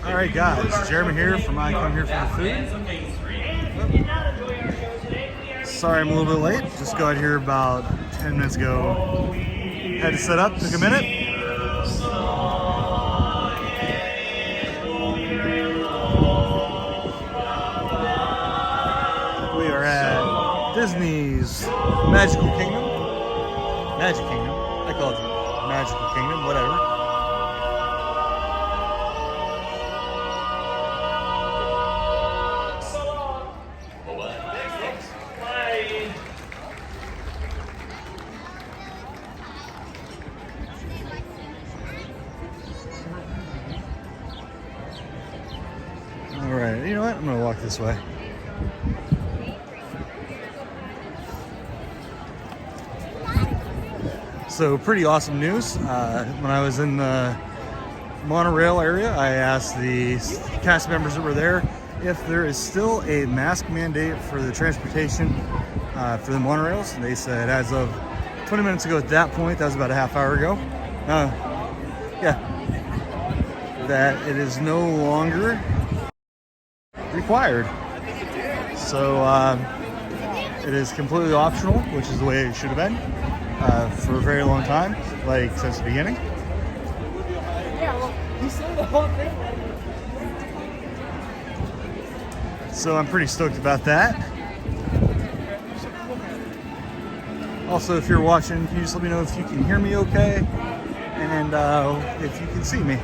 Alright guys, Jeremy here from I Come Here for the Food. Sorry I'm a little bit late, just got here about 10 minutes ago. Had to set up, took a minute. We are at Disney's Magical Kingdom. Magic Kingdom, I call it Magical Kingdom, whatever. Alright, you know what? I'm going to walk this way. So, pretty awesome news. When I was in the monorail area, I asked the cast members that were there if there is still a mask mandate for the transportation for the monorails. And they said as of 20 minutes ago at that point, that was about a half hour ago, that it is no longer required. So it is completely optional, which is the way it should have been for a very long time, like since the beginning. Yeah, well, he said the whole thing. So I'm pretty stoked about that. Also, if you're watching, can you just let me know if you can hear me okay, and if you can see me.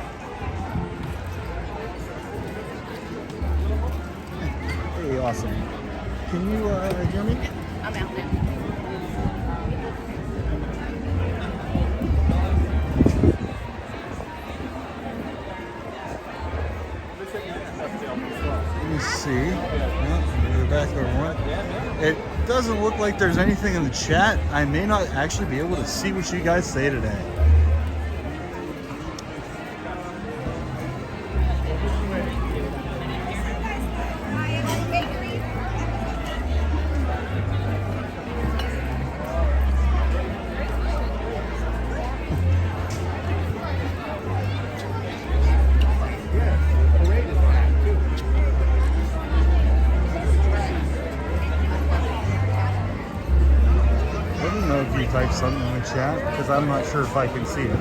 Hey, awesome. Can you hear me? I'm out now. Let me see. Go back over one. It doesn't look like there's anything in the chat. I may not actually be able to see what you guys say today. Type something in the chat because I'm not sure if I can see it.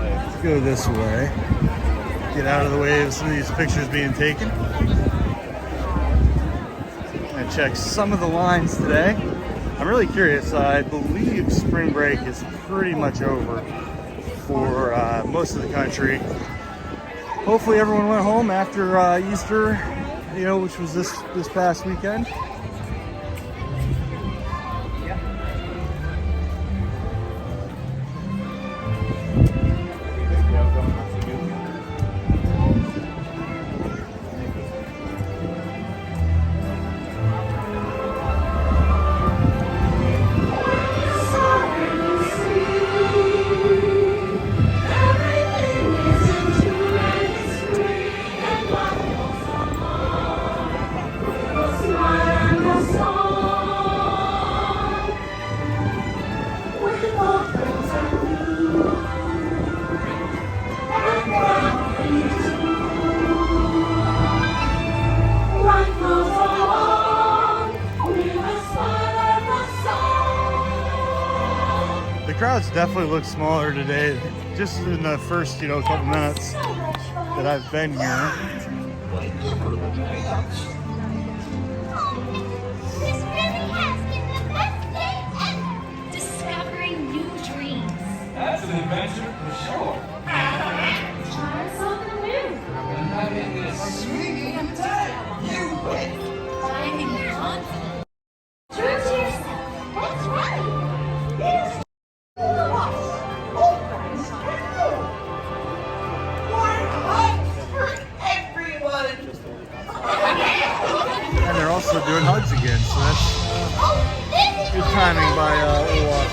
Let's go this way. Get out of the way of some of these pictures being taken. And check some of the lines today. I'm really curious. I believe spring break is pretty much over for most of the country. Hopefully everyone went home after Easter, which was this past weekend. The crowds definitely look smaller today, just in the first, couple minutes that I've been here. This really has been the best day ever! Discovering new dreams. That's an adventure for sure. Try something new. Having this sweet day, you win. Finding confidence. True to yourself. That's right. It's all of us. Old friends and new. One hug for everyone. And they're also doing hugs again, so that's good timing by Walt.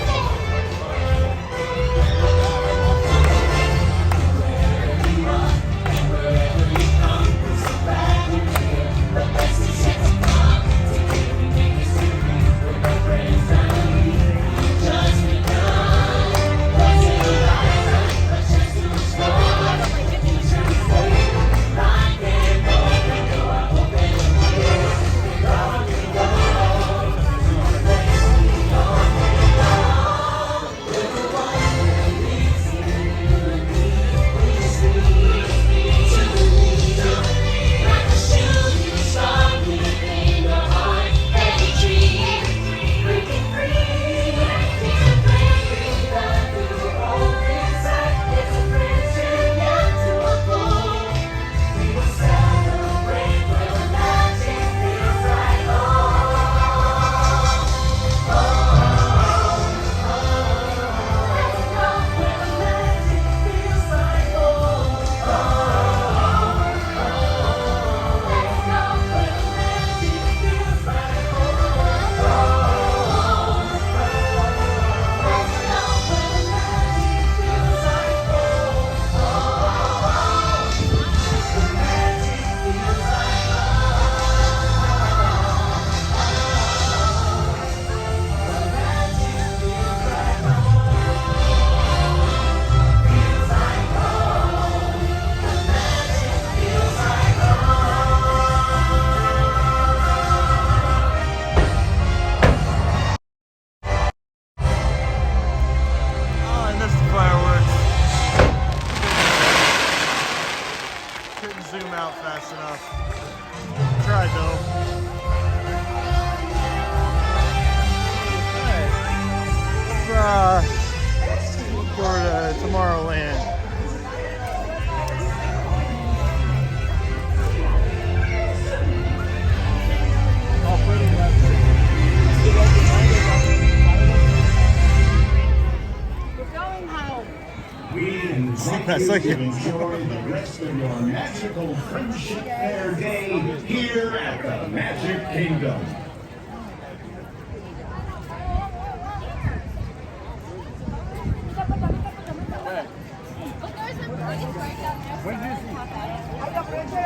That's like it. Enjoy the rest of your magical friendship fair day here at the Magic Kingdom.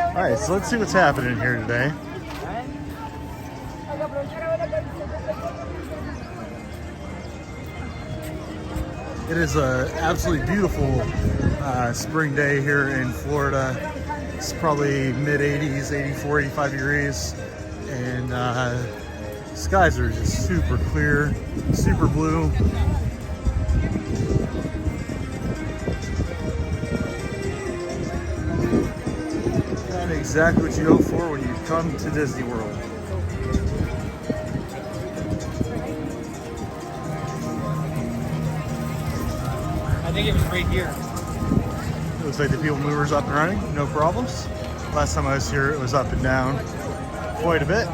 All right, so let's see what's happening here today. It is a absolutely beautiful spring day here in Florida. It's probably mid 80s, 84, 85 degrees, and skies are just super clear, super blue. And exactly what you go for when you come to Disney World. I think it was right here. Looks like the people mover's up and running, no problems. Last time I was here, it was up and down quite a bit.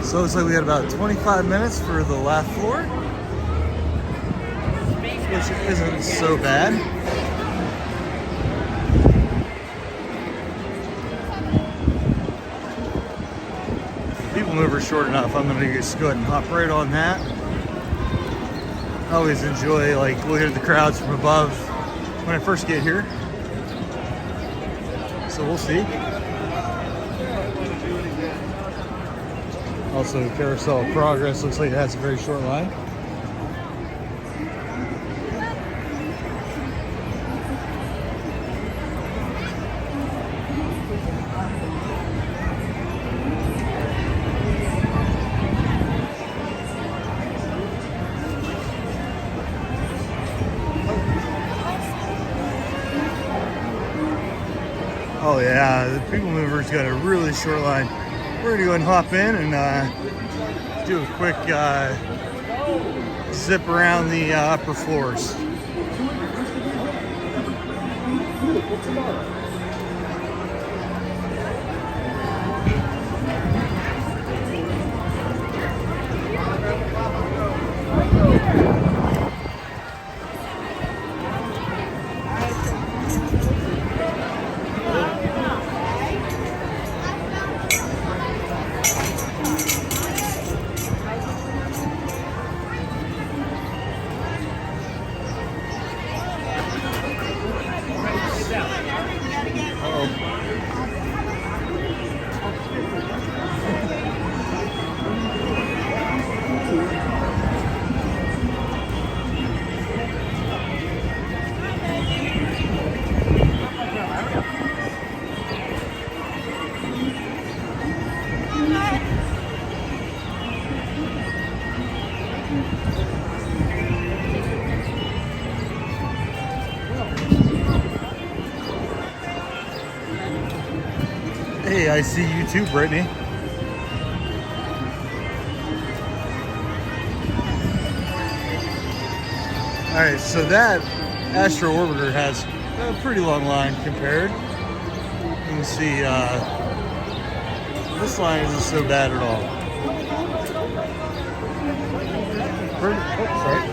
So it looks like we had about 25 minutes for the last floor, which isn't so bad. People mover short enough. I'm gonna just go ahead and hop right on that. I always enjoy like looking at the crowds from above when I first get here. So we'll see. Also, Carousel of Progress looks like it has a very short line. Oh yeah, the People Mover's got a really short line. We're gonna go ahead and hop in and do a quick zip around the upper floors. Hey, I see you too, Brittany. All right, so that Astro Orbiter has a pretty long line compared. You can see this line isn't so bad at all. Sorry.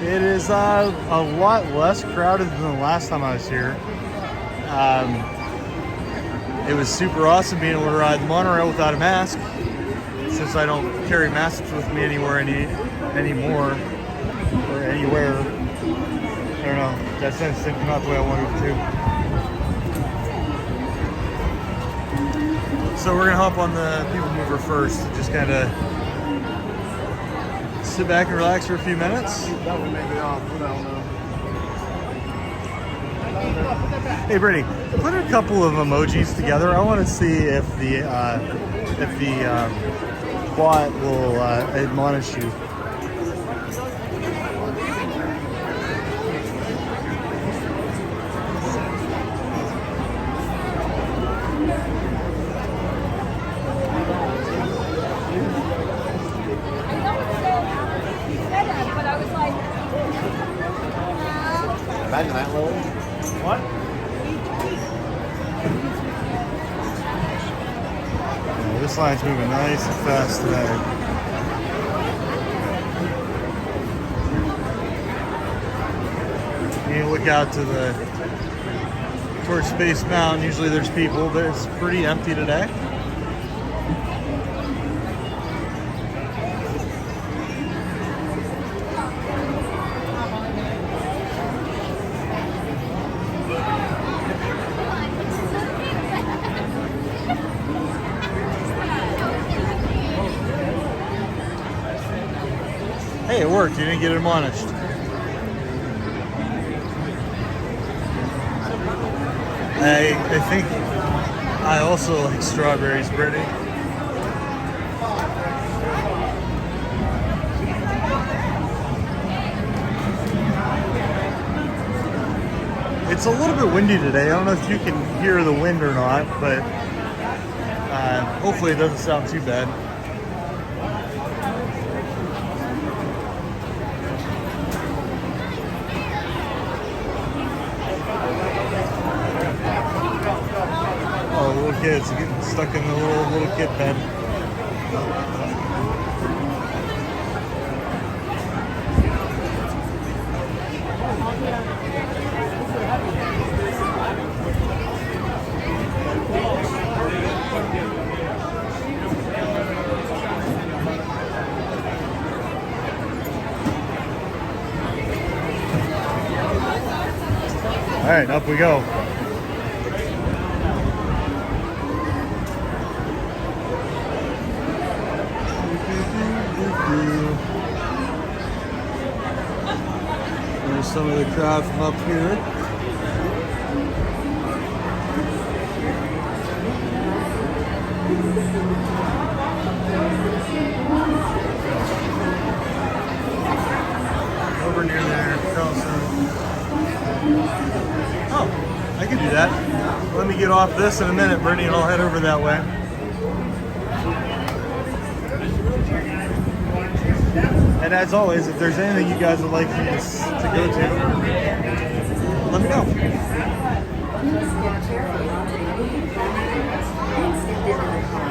It is a lot less crowded than the last time I was here. It was super awesome being able to ride the monorail without a mask, since I don't carry masks with me anymore anymore or anywhere. I don't know. That sentence didn't come out the way I wanted it to. So we're gonna hop on the People Mover first, and just kind of sit back and relax for a few minutes. That would make it off. I don't know. Hey Brittany, put a couple of emojis together. I want to see if the bot will admonish you. Imagine that, Lily. What? Yeah, this line's moving nice and fast today. You look out to the towards Space Mountain. Usually there's people, but it's pretty empty today. Hey, it worked. You didn't get admonished. I think I also like strawberries, Brittany. It's a little bit windy today. I don't know if you can hear the wind or not, but hopefully it doesn't sound too bad. Oh, little kids getting stuck in the little kid pen. All right, up we go. There's some of the crowd from up here. Over near there, Carousel. Oh, I can do that. Let me get off this in a minute, Brittany, and I'll head over that way. And as always, if there's anything you guys would like me to go to, let me know. Please step carefully onto the moving platforms and step into the car.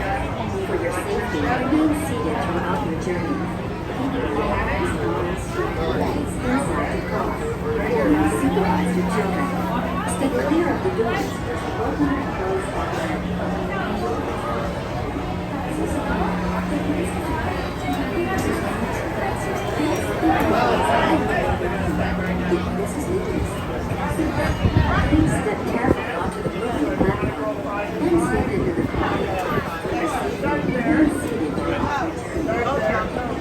For your safety, remain seated throughout your journey. Parents, doors, lights inside the car. Clearly supervise your children. Stay clear of the doors. Open and close Please step carefully onto the moving platform, then step into the car. For your safety, remain seated throughout your journey.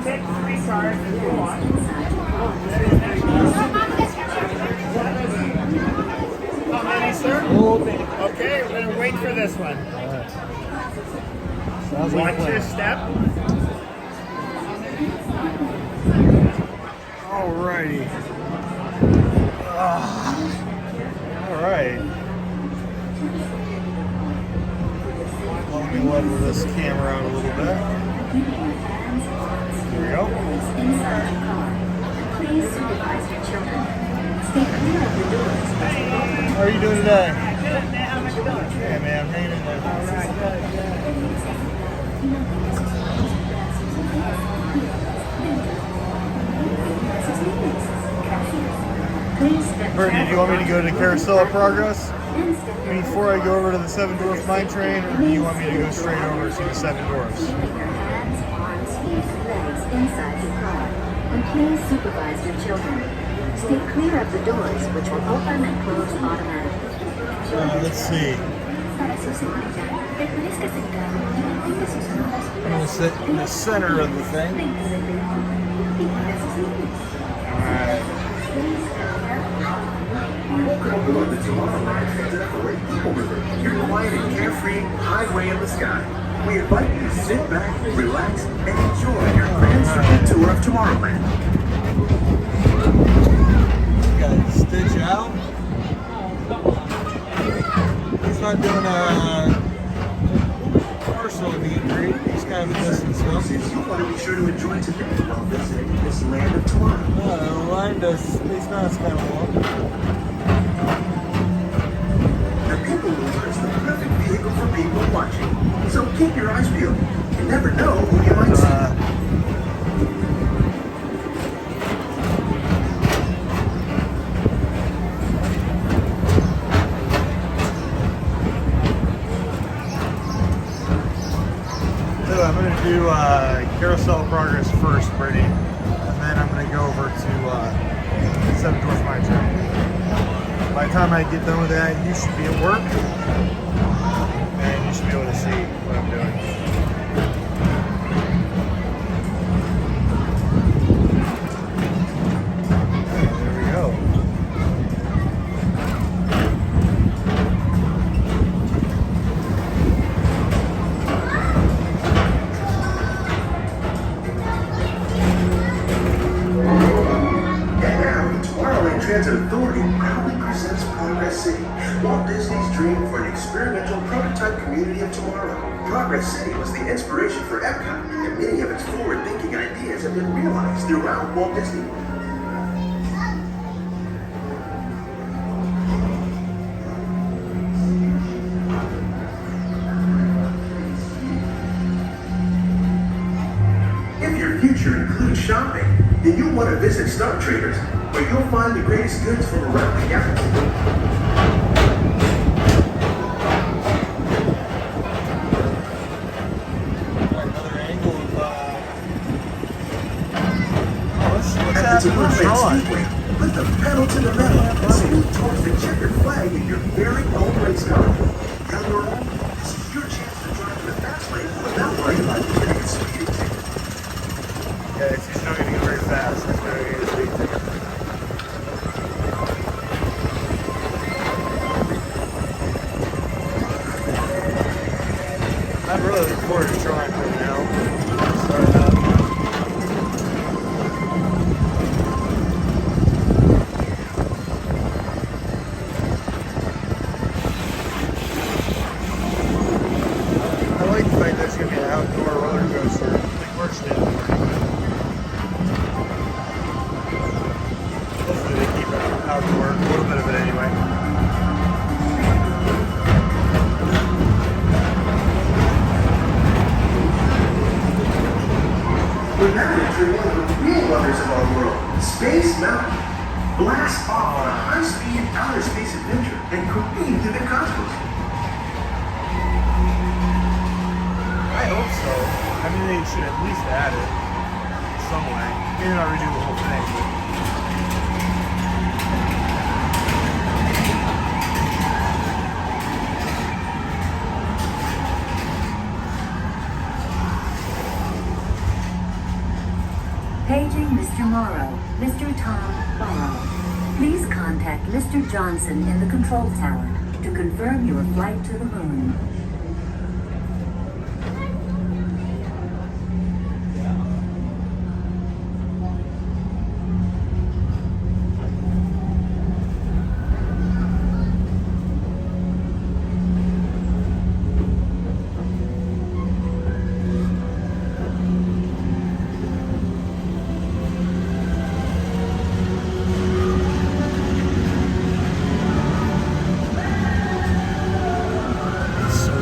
Take 3 cars if you want. Inside your car. How many, sir? Okay, we're going to wait for this one. Sounds like Watch your step. Alrighty. Alright. Let me level this camera out a little bit. There we go. Inside your car. Please supervise your children. Stay clear of the doors. How are you doing today? Good, man. How much you doing? Hey man, hanging in there. All right, good. Please step Brittany, do you want me to go to Carousel of Progress and step before I go over to the Seven Dwarfs Mine Train, or do you want me to go straight over to the Seven Dwarfs? Keeping your hands, arms, feet, and legs inside your car. And please supervise your children. Stay clear of the doors, which will open and close automatically. Let's see. I'm going to sit in the center of the thing. Alright. Welcome aboard the Tomorrowland Contemporary People Mover, your quiet and carefree highway in the sky. We invite you to sit back, relax, and enjoy your grand circuit tour of Tomorrowland. Got Stitch out. He's not doing a car still a meet and greet. It's kind of a distance though. You want to be sure to enjoy today while visiting this land of tomorrow. Line to Space Mountain's kind of long. The people mover is the perfect vehicle for people watching. So keep your eyes peeled. You never know who you might see. I'm going to do Carousel of Progress first, Brittany, and then I'm going to go over to 7 Dwarf Mine Trail. By the time I get done with that, you should be at work, and you should be able to see what I'm doing. There we go. Transit Authority proudly presents Progress City, Walt Disney's dream for an experimental prototype community of tomorrow. Progress City was the inspiration for Epcot, and many of its forward-thinking ideas have been realized throughout Walt Disney World. If your future includes shopping, then you'll want to visit Star Traders, where you'll find the greatest goods from around the galaxy. Another angle of what's At the happening with Tomorrowland Sean? Speedway, put the pedal to the metal and salute towards the checkered flag in your very own race car. Young or old, this is your chance to drive in the fast lane without worrying about getting a speeding ticket. Yeah, if he's not going to go very fast, he's going to get a speed ticket. I'm really looking forward to trying right now. Start up. I like the fact that it's going to be an outdoor roller coaster, like March Day. Hopefully they keep it outdoor, a little bit of it anyway. We're now entering one of the real wonders of our world, Space Mountain. Blast off on a high-speed outer space adventure and careen through the cosmos. I hope so. I mean, they should at least add it some way. Maybe not redo the whole thing, but Paging Mr. Morrow, Mr. Tom Morrow. Please contact Mr. Johnson in the control tower to confirm your flight to the moon. it's so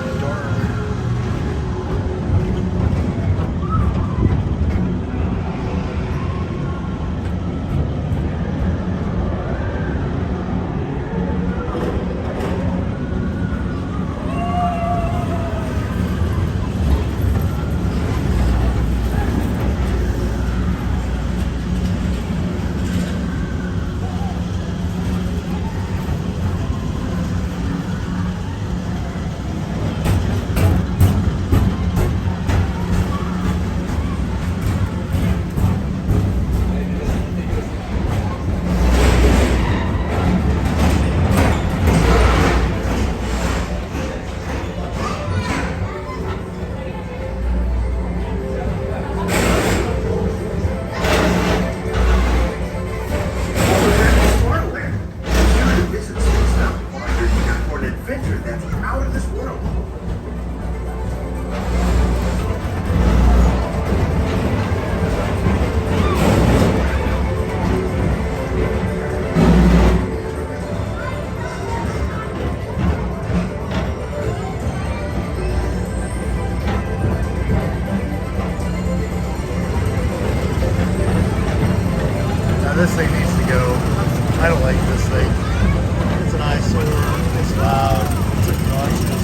this thing needs to go. I don't like this thing. It's an eyesore. It's loud. It's obnoxious.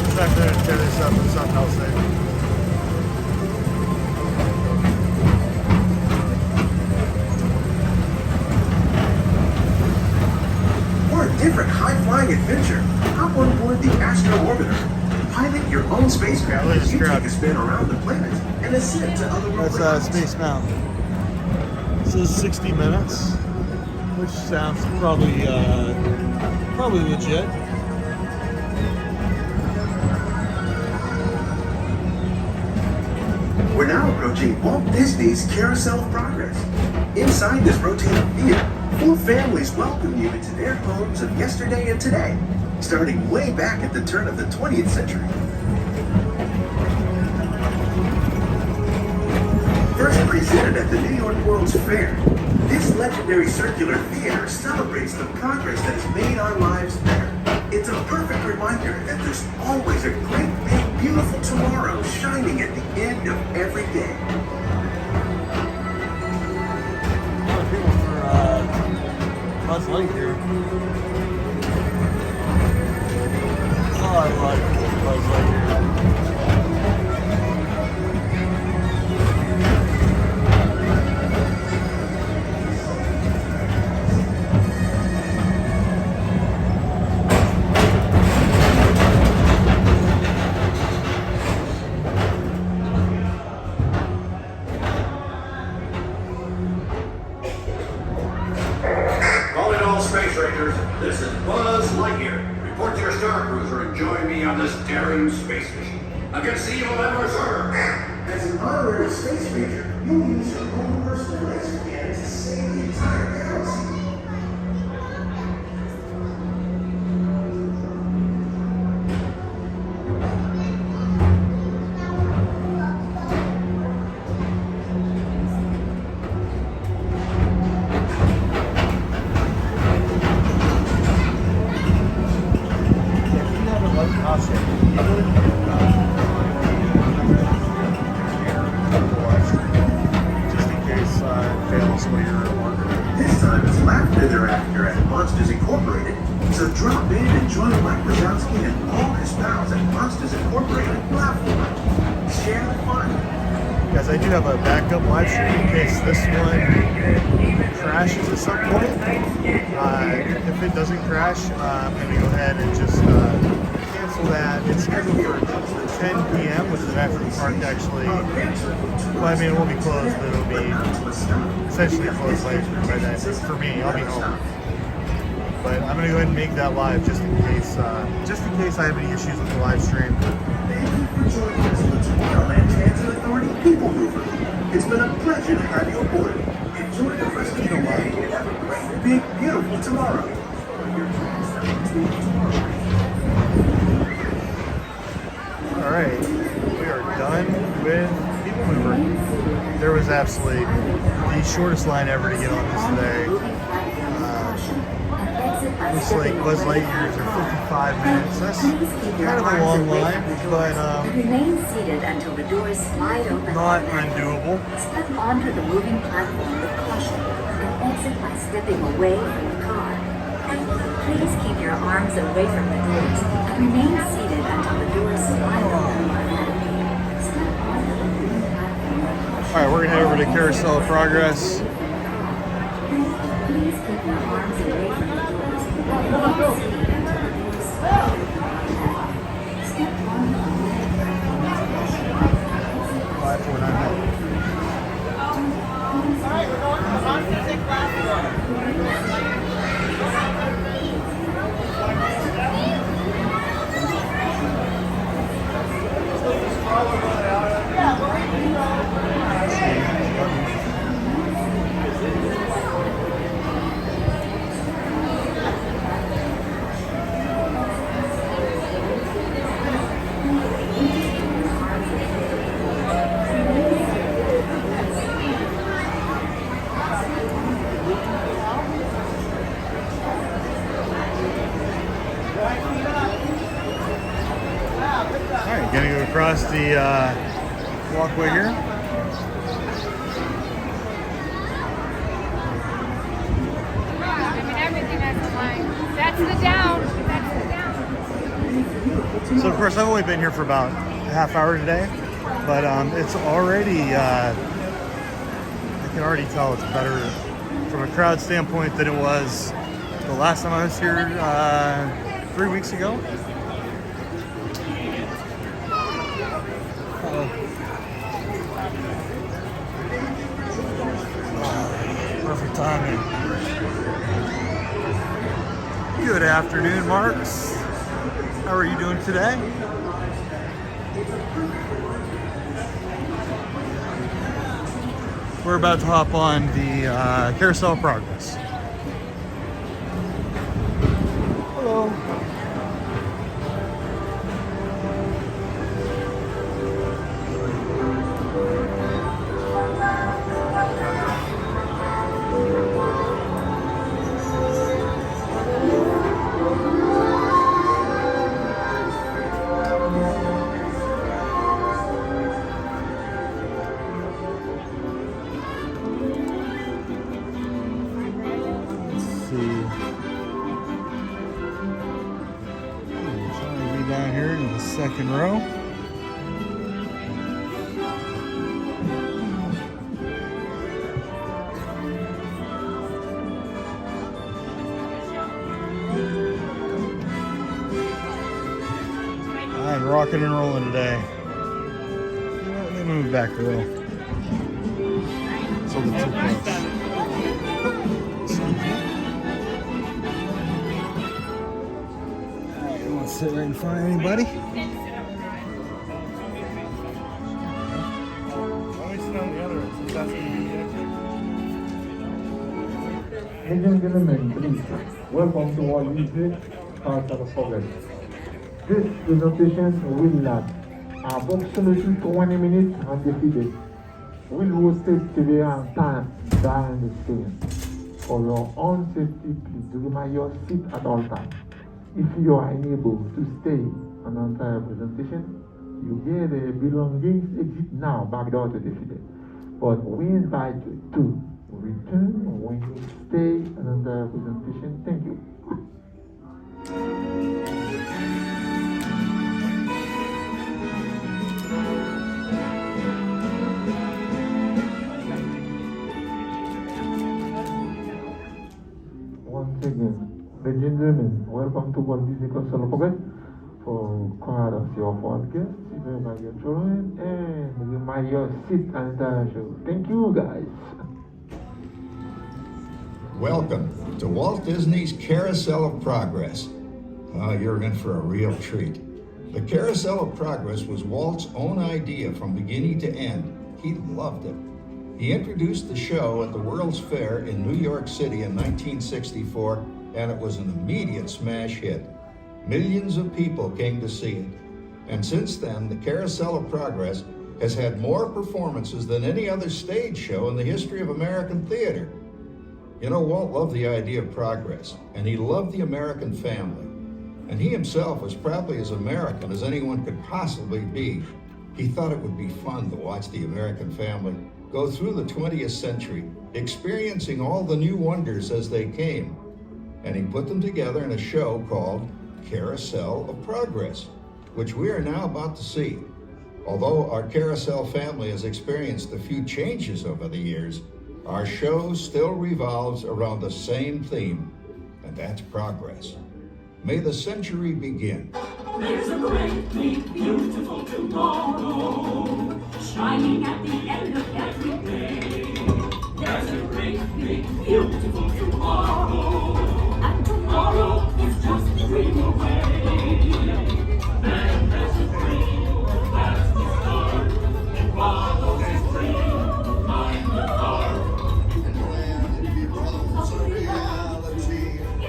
It's not going to tear this up with something else there. For a different high-flying adventure, hop on board the Astro Orbiter. Pilot your own spacecraft Yeah, look at as you this crowd. take a spin around the planet and ascend to otherworldly That's realms. Space Mountain. This is 60 minutes, which sounds probably legit. We're now approaching Walt Disney's Carousel of Progress. Inside this rotating theater, 4 families welcome you into their homes of yesterday and today, starting way back at the turn of the 20th century. First presented at the New York World's Fair, this legendary circular theater celebrates the progress that has made our lives better. It's a perfect reminder that there's always a great, big, beautiful tomorrow shining at the end of every day. A lot of people for Buzz Lightyear. Oh, I like Buzz Lightyear. Calling all space rangers, this is Buzz Lightyear. Report to your Star Cruiser and join me on this daring space mission against the evil Emperor Zurg. As an honorary space ranger, you'll use your own personal laser cannon to save the entire galaxy. Just in case it fails while you're at work. This time it's laughter thereafter at Monsters Incorporated. So drop in and join Mike Wazowski and all his pals at Monsters Incorporated platform. Share the fun. Guys, I do have a backup live stream in case this one crashes at some point. If it doesn't crash, I'm going to go ahead and just cancel that. It's scheduled for 10 p.m., which is after the park actually, well, I mean, it won't be closed, but it'll be essentially closed by then. For me, I'll be home. But I'm going to go ahead and make that live just in case I have any issues with the live stream. Thank you for joining us for Tomorrowland Transit Authority People Mover. It's been a pleasure to have you aboard. Enjoy the rest of your day and have a great, big, beautiful tomorrow. All right, we are done with People Mover. There was absolutely the shortest line ever to get on this today. Looks like Buzz Lightyear's are 55 minutes. That's kind of a long line, but Remain seated until the doors slide open. not undoable. Step onto the moving platform with caution and exit by stepping away from the car. Please keep your arms away from the doors and remain seated until the doors slide open automatically. Step onto the moving platform with caution. All right, we're gonna head over to Carousel of Progress. Please keep your arms away from the doors and remain seated until the doors slide open automatically. Step onto the moving platform with caution. 5499. Alright, we're going to the Monsters platform. All right, gonna go across the walkway here. That's the down. That's the down. So of course I've only been here for about a half hour today, but it's already, I can already tell it's better from a crowd standpoint than it was the last time I was here 3 weeks ago. Perfect timing. Good afternoon, Marks. How are you doing today? We're about to hop on the Carousel of Progress. Hello. Down here in the second row. I'm rocking and rolling today. Let me move back a little. It's a little too close. Sit right in front of anybody. Why don't we sit on the other end, since that's going to be the exit? Ladies and gentlemen, please, welcome to our visit, Carousel of Progress. This presentation will last approximately 20 minutes and defeated. We'll host it today on time during the experience. For your own safety, please remind your seat at all times. If you are unable to stay on the entire presentation, you get a belongings exit now back door to the file. But we invite you to return when you stay on the entire presentation. Thank you. Once again, ladies and gentlemen, welcome to Walt Disney Carousel of Progress. For courtesy of all guests, remind your children and remind your seat and entire show. Thank you, guys. Welcome to Walt Disney's Carousel of Progress. You're in for a real treat. The Carousel of Progress was Walt's own idea from beginning to end. He loved it. He introduced the show at the World's Fair in New York City in 1964, and it was an immediate smash hit. Millions of people came to see it. And since then, the Carousel of Progress has had more performances than any other stage show in the history of American theater. You know, Walt loved the idea of progress, and he loved the American family. And he himself was probably as American as anyone could possibly be. He thought it would be fun to watch the American family go through the 20th century, experiencing all the new wonders as they came. And he put them together in a show called Carousel of Progress, which we are now about to see. Although our Carousel family has experienced a few changes over the years, our show still revolves around the same theme, and that's progress. May the century begin. There's a great, big, beautiful tomorrow, shining at the end of every day. There's a great, big, beautiful tomorrow, and tomorrow is just a dream away. And there's a dream, that's the start, and follow this dream, mind the heart. And when it becomes a reality,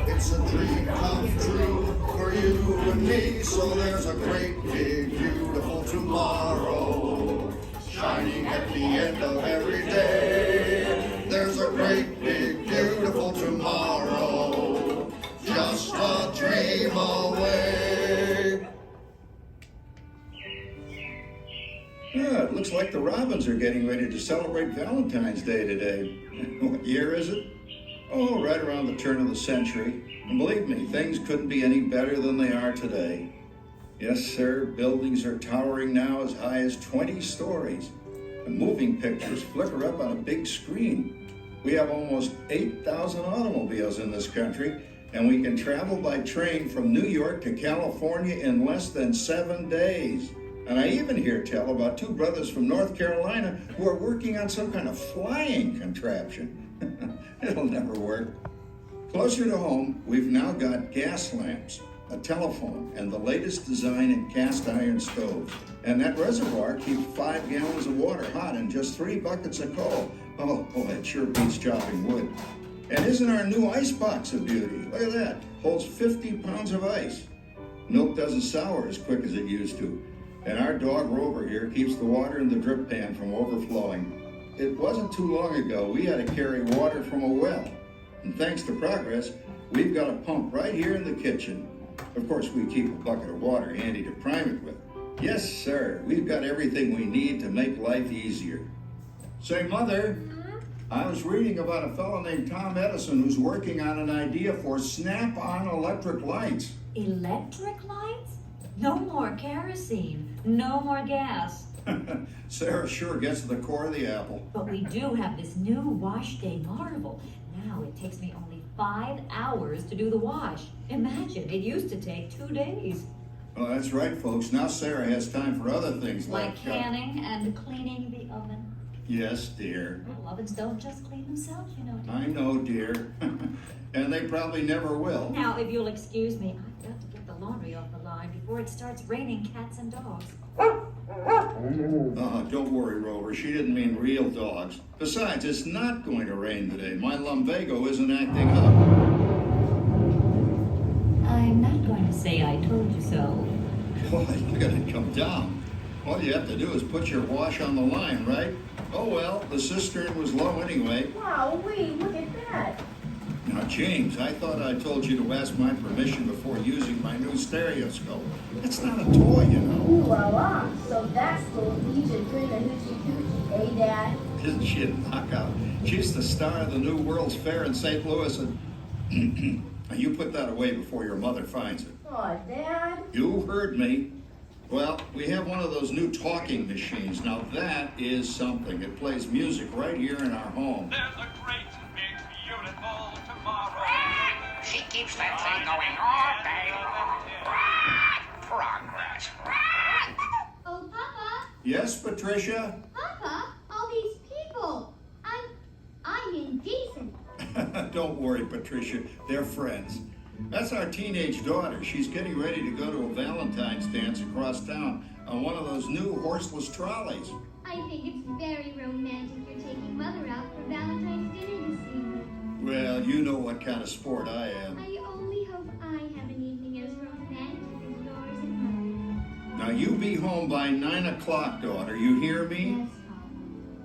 it's a dream come true for you and me. So there's a great, big, beautiful tomorrow, shining at the end of every day. There's a great, big, beautiful tomorrow, just a dream away. Yeah, it looks like the Robins are getting ready to celebrate Valentine's Day today. What year is it? Oh, right around the turn of the century. And believe me, things couldn't be any better than they are today. Yes, sir, buildings are towering now as high as 20 stories. And moving pictures flicker up on a big screen. We have almost 8,000 automobiles in this country, and we can travel by train from New York to California in less than 7 days. And I even hear tell about 2 brothers from North Carolina who are working on some kind of flying contraption. It'll never work. Closer to home, we've now got gas lamps, a telephone, and the latest design in cast iron stoves. And that reservoir keeps 5 gallons of water hot in just 3 buckets of coal. Oh, it sure beats chopping wood. And isn't our new ice box a beauty? Look at that, holds 50 pounds of ice. Milk doesn't sour as quick as it used to. And our dog Rover here keeps the water in the drip pan from overflowing. It wasn't too long ago we had to carry water from a well. And thanks to Progress, we've got a pump right here in the kitchen. Of course, we keep a bucket of water handy to prime it with. Yes, sir, we've got everything we need to make life easier. Say, Mother, I was reading about a fellow named Tom Edison who's working on an idea for snap-on electric lights. Electric lights? No more kerosene, no more gas. Sarah sure gets to the core of the apple. But we do have this new wash day marvel. Now it takes me only 5 hours to do the wash. Imagine, it used to take 2 days. Well, that's right, folks. Now Sarah has time for other things Like canning and cleaning the oven. Yes, dear. Well, ovens don't just clean themselves, you know, dear. I know, dear. And they probably never will. Now, if you'll excuse me, I've got to get the laundry off the line before it starts raining cats and dogs. Don't worry, Rover. She didn't mean real dogs. Besides, it's not going to rain today. My lumbago isn't acting up. I'm not going to say I told you so. Boy, look at it come down. All you have to do is put your wash on the line, right? Oh well, the cistern was low anyway. Wow, look at that. Now, James, I thought I told you to ask my permission before using my new stereoscope. It's not a toy, you know. Ooh la la. So that's little Egypt doing the hoochie coochie, eh, Dad? Isn't she a knockout? She's the star of the new World's Fair in St. Louis, and you put that away before your mother finds it. Oh, Dad. You heard me. Well, we have one of those new talking machines. Now that is something. It plays music right here in our home. There's a great, big, beautiful tomorrow. She keeps that thing going all day long. Progress. Oh, Papa. Yes, Patricia? Papa, all these people. I'm indecent. Don't worry, Patricia. They're friends. That's our teenage daughter. She's getting ready to go to a Valentine's dance across town on one of those new horseless trolleys. I think it's very romantic you're taking Mother out for Valentine's dinner this evening. Well, you know what kind of sport I am. I only hope I have an evening as romantic as yours and Mother's. Now, you be home by 9 o'clock, daughter. You hear me?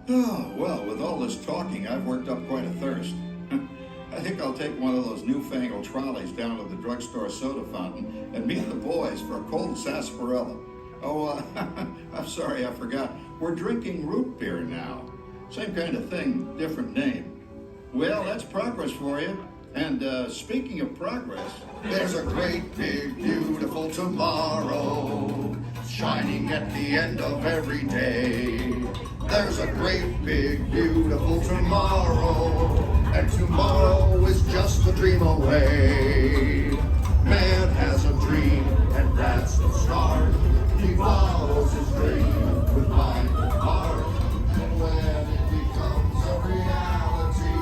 Yes, Papa. Oh, well, with all this talking, I've worked up quite a thirst. I think I'll take one of those newfangled trolleys down to the drugstore soda fountain and meet the boys for a cold sarsaparilla. Oh, I'm sorry, I forgot. We're drinking root beer now. Same kind of thing, different name. Well, that's progress for you. And speaking of progress, There's a great, big, beautiful tomorrow shining at the end of every day. There's a great, big, beautiful tomorrow, and tomorrow is just a dream away. Man has a dream, and that's the start. He follows his dream with mind and heart. And when it becomes a reality,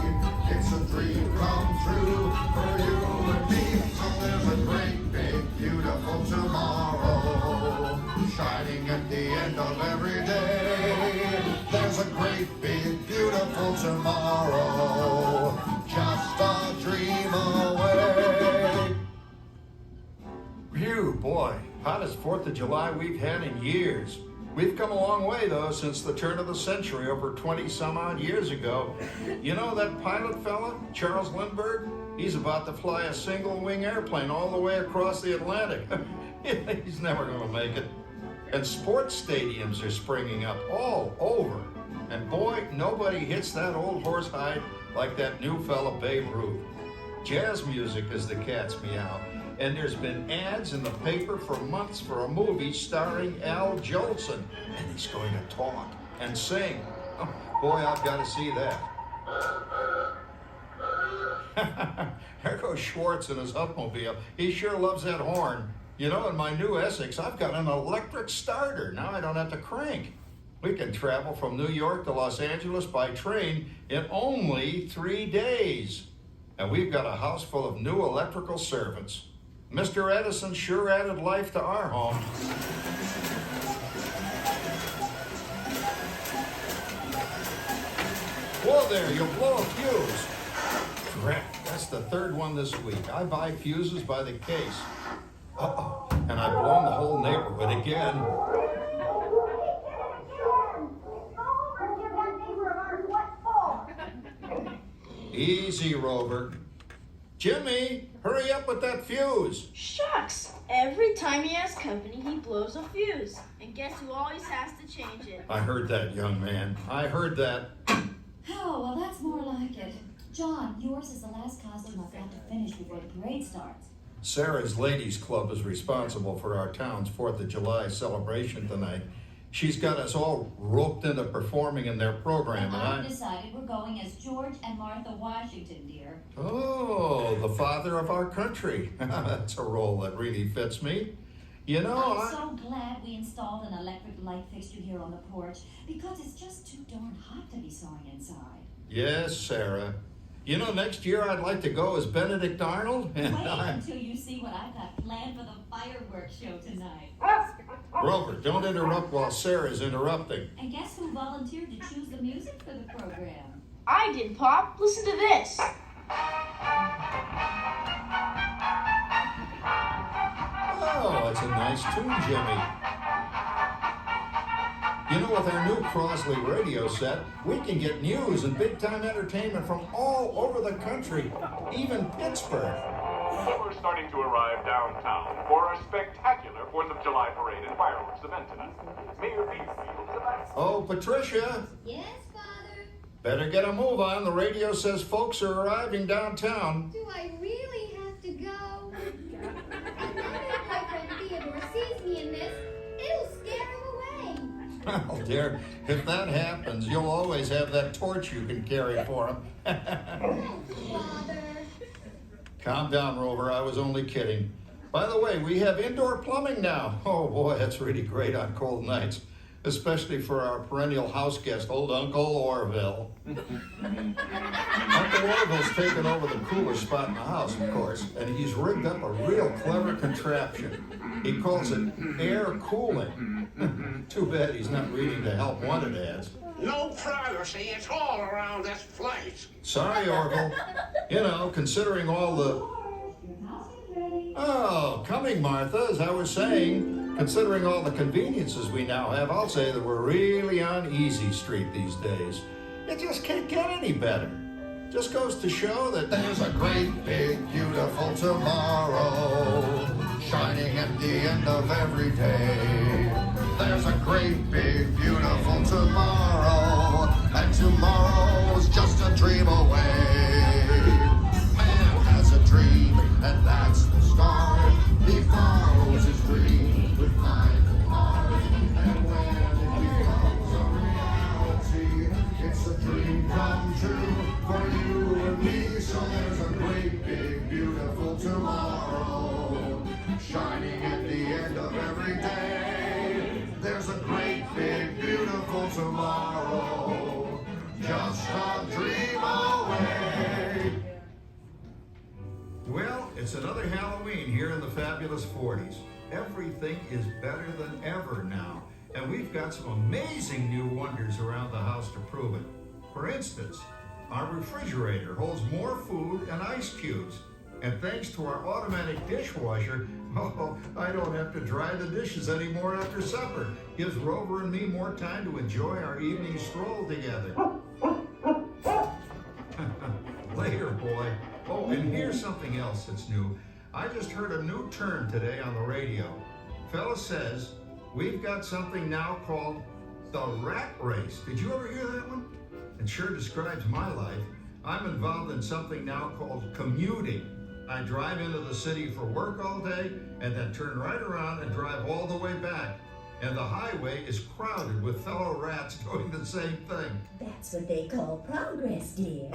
it's a dream come true for you and me. So there's a great, big, beautiful tomorrow shining at the end of every day. There's a great, big, beautiful tomorrow, just a dream away. phew, boy, hottest 4th of July we've had in years. We've come a long way, though, since the turn of the century, over 20-some-odd years ago. You know that pilot fella, Charles Lindbergh? He's about to fly a single-wing airplane all the way across the Atlantic. He's never going to make it. And sports stadiums are springing up all over. And boy, nobody hits that old horsehide like that new fella Babe Ruth. Jazz music is the cat's meow. And there's been ads in the paper for months for a movie starring Al Jolson. And he's going to talk and sing. Oh, boy, I've got to see that. There goes Schwartz in his Upmobile. He sure loves that horn. You know, in my new Essex, I've got an electric starter. Now I don't have to crank. We can travel from New York to Los Angeles by train in only 3 days. And we've got a house full of new electrical servants. Mr. Edison sure added life to our home. Whoa there, you'll blow a fuse. Crap, that's the third one this week. I buy fuses by the case. Uh-oh, and I've blown the whole neighborhood again. Easy, Rover. Jimmy, hurry up with that fuse. Shucks! Every time he has company, he blows a fuse. And guess who always has to change it? I heard that, young man. I heard that. Oh, well, that's more like it. John, yours is the last costume I've got to finish before the parade starts. Sarah's Ladies Club is responsible for our town's 4th of July celebration tonight. She's got us all roped into performing in their program, and I've decided we're going as George and Martha Washington, dear. Oh, the father of our country. That's a role that really fits me. You know, I'm so glad we installed an electric light fixture here on the porch, because it's just too darn hot to be sewing inside. Yes, Sarah. You know, next year I'd like to go as Benedict Arnold. Wait until you see what I've got planned for the fireworks show tonight. Rover, don't interrupt while Sarah's interrupting. And guess who volunteered to choose the music for the program? I did, Pop. Listen to this. Oh, that's a nice tune, Jimmy. You know, with our new Crosley radio set, we can get news and big-time entertainment from all over the country, even Pittsburgh. We're starting to arrive downtown for a spectacular 4th of July parade and fireworks event tonight. Mayor Beasley is about... Oh, Patricia. Yes, Father? Better get a move on. The radio says folks are arriving downtown. Do I really have to go? If my boyfriend Theodore sees me in this, it'll scare him away. Well, dear, if that happens, you'll always have that torch you can carry for him. Father. Calm down, Rover. I was only kidding. By the way, we have indoor plumbing now. Oh, boy, that's really great on cold nights, especially for our perennial house guest, old Uncle Orville. Uncle Orville's taken over the cooler spot in the house, of course, and he's rigged up a real clever contraption. He calls it air cooling. Too bad he's not reading the help wanted ads. No privacy at all around this place. Sorry, Orville. You know, considering all the... Oh, coming, Martha, as I was saying, considering all the conveniences we now have, I'll say that we're really on easy street these days. It just can't get any better. Just goes to show that There's a great, big, beautiful tomorrow shining at the end of every day. There's a great, big, beautiful tomorrow, and tomorrow's just a dream away. Man has a dream, and that's the start. He follows his dream with mind and heart, and when it becomes a reality, it's a dream come true for you and me. So there's a great, big, beautiful tomorrow shining at the end of every day. There's a great, big, beautiful tomorrow, just a dream away. Well, it's another Halloween here in the fabulous 40s. Everything is better than ever now, and we've got some amazing new wonders around the house to prove it. For instance, our refrigerator holds more food and ice cubes. And thanks to our automatic dishwasher, I don't have to dry the dishes anymore after supper. Gives Rover and me more time to enjoy our evening stroll together. Later, boy. Oh, and here's something else that's new. I just heard a new term today on the radio. Fella says, we've got something now called the rat race. Did you ever hear that one? It sure describes my life. I'm involved in something now called commuting. I drive into the city for work all day and then turn right around and drive all the way back. And the highway is crowded with fellow rats doing the same thing. That's what they call progress, dear.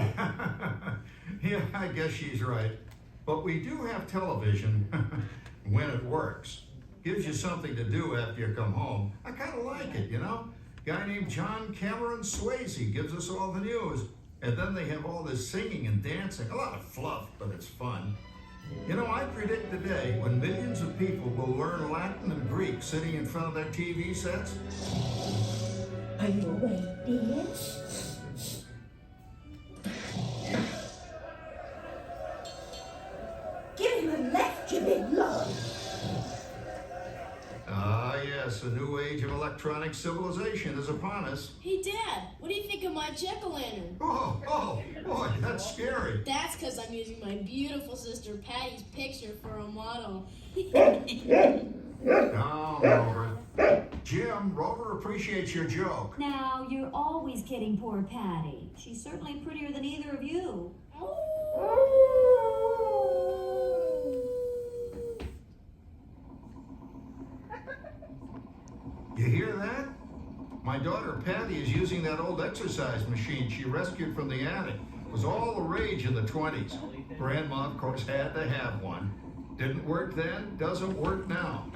Yeah, I guess she's right. But we do have television when it works. Gives you something to do after you come home. I kind of like it, you know? Guy named John Cameron Swayze gives us all the news. And then they have all this singing and dancing. A lot of fluff, but it's fun. You know, I predict the day when millions of people will learn Latin and Greek sitting in front of their TV sets. Are you awake, dear? Give him a left, you big lord. Ah, yes, a new age of electronic civilization is upon us. Hey, Dad, what do you think of my jack-o'-lantern? Oh, boy, that's scary. That's because I'm using my beautiful sister Patty's picture for a model. Down, Rover. Jim, Rover appreciates your joke. Now, you're always kidding poor Patty. She's certainly prettier than either of you. You hear that? My daughter Patty is using that old exercise machine she rescued from the attic. It was all the rage in the 20s. Grandma, of course, had to have one. Didn't work then, doesn't work now.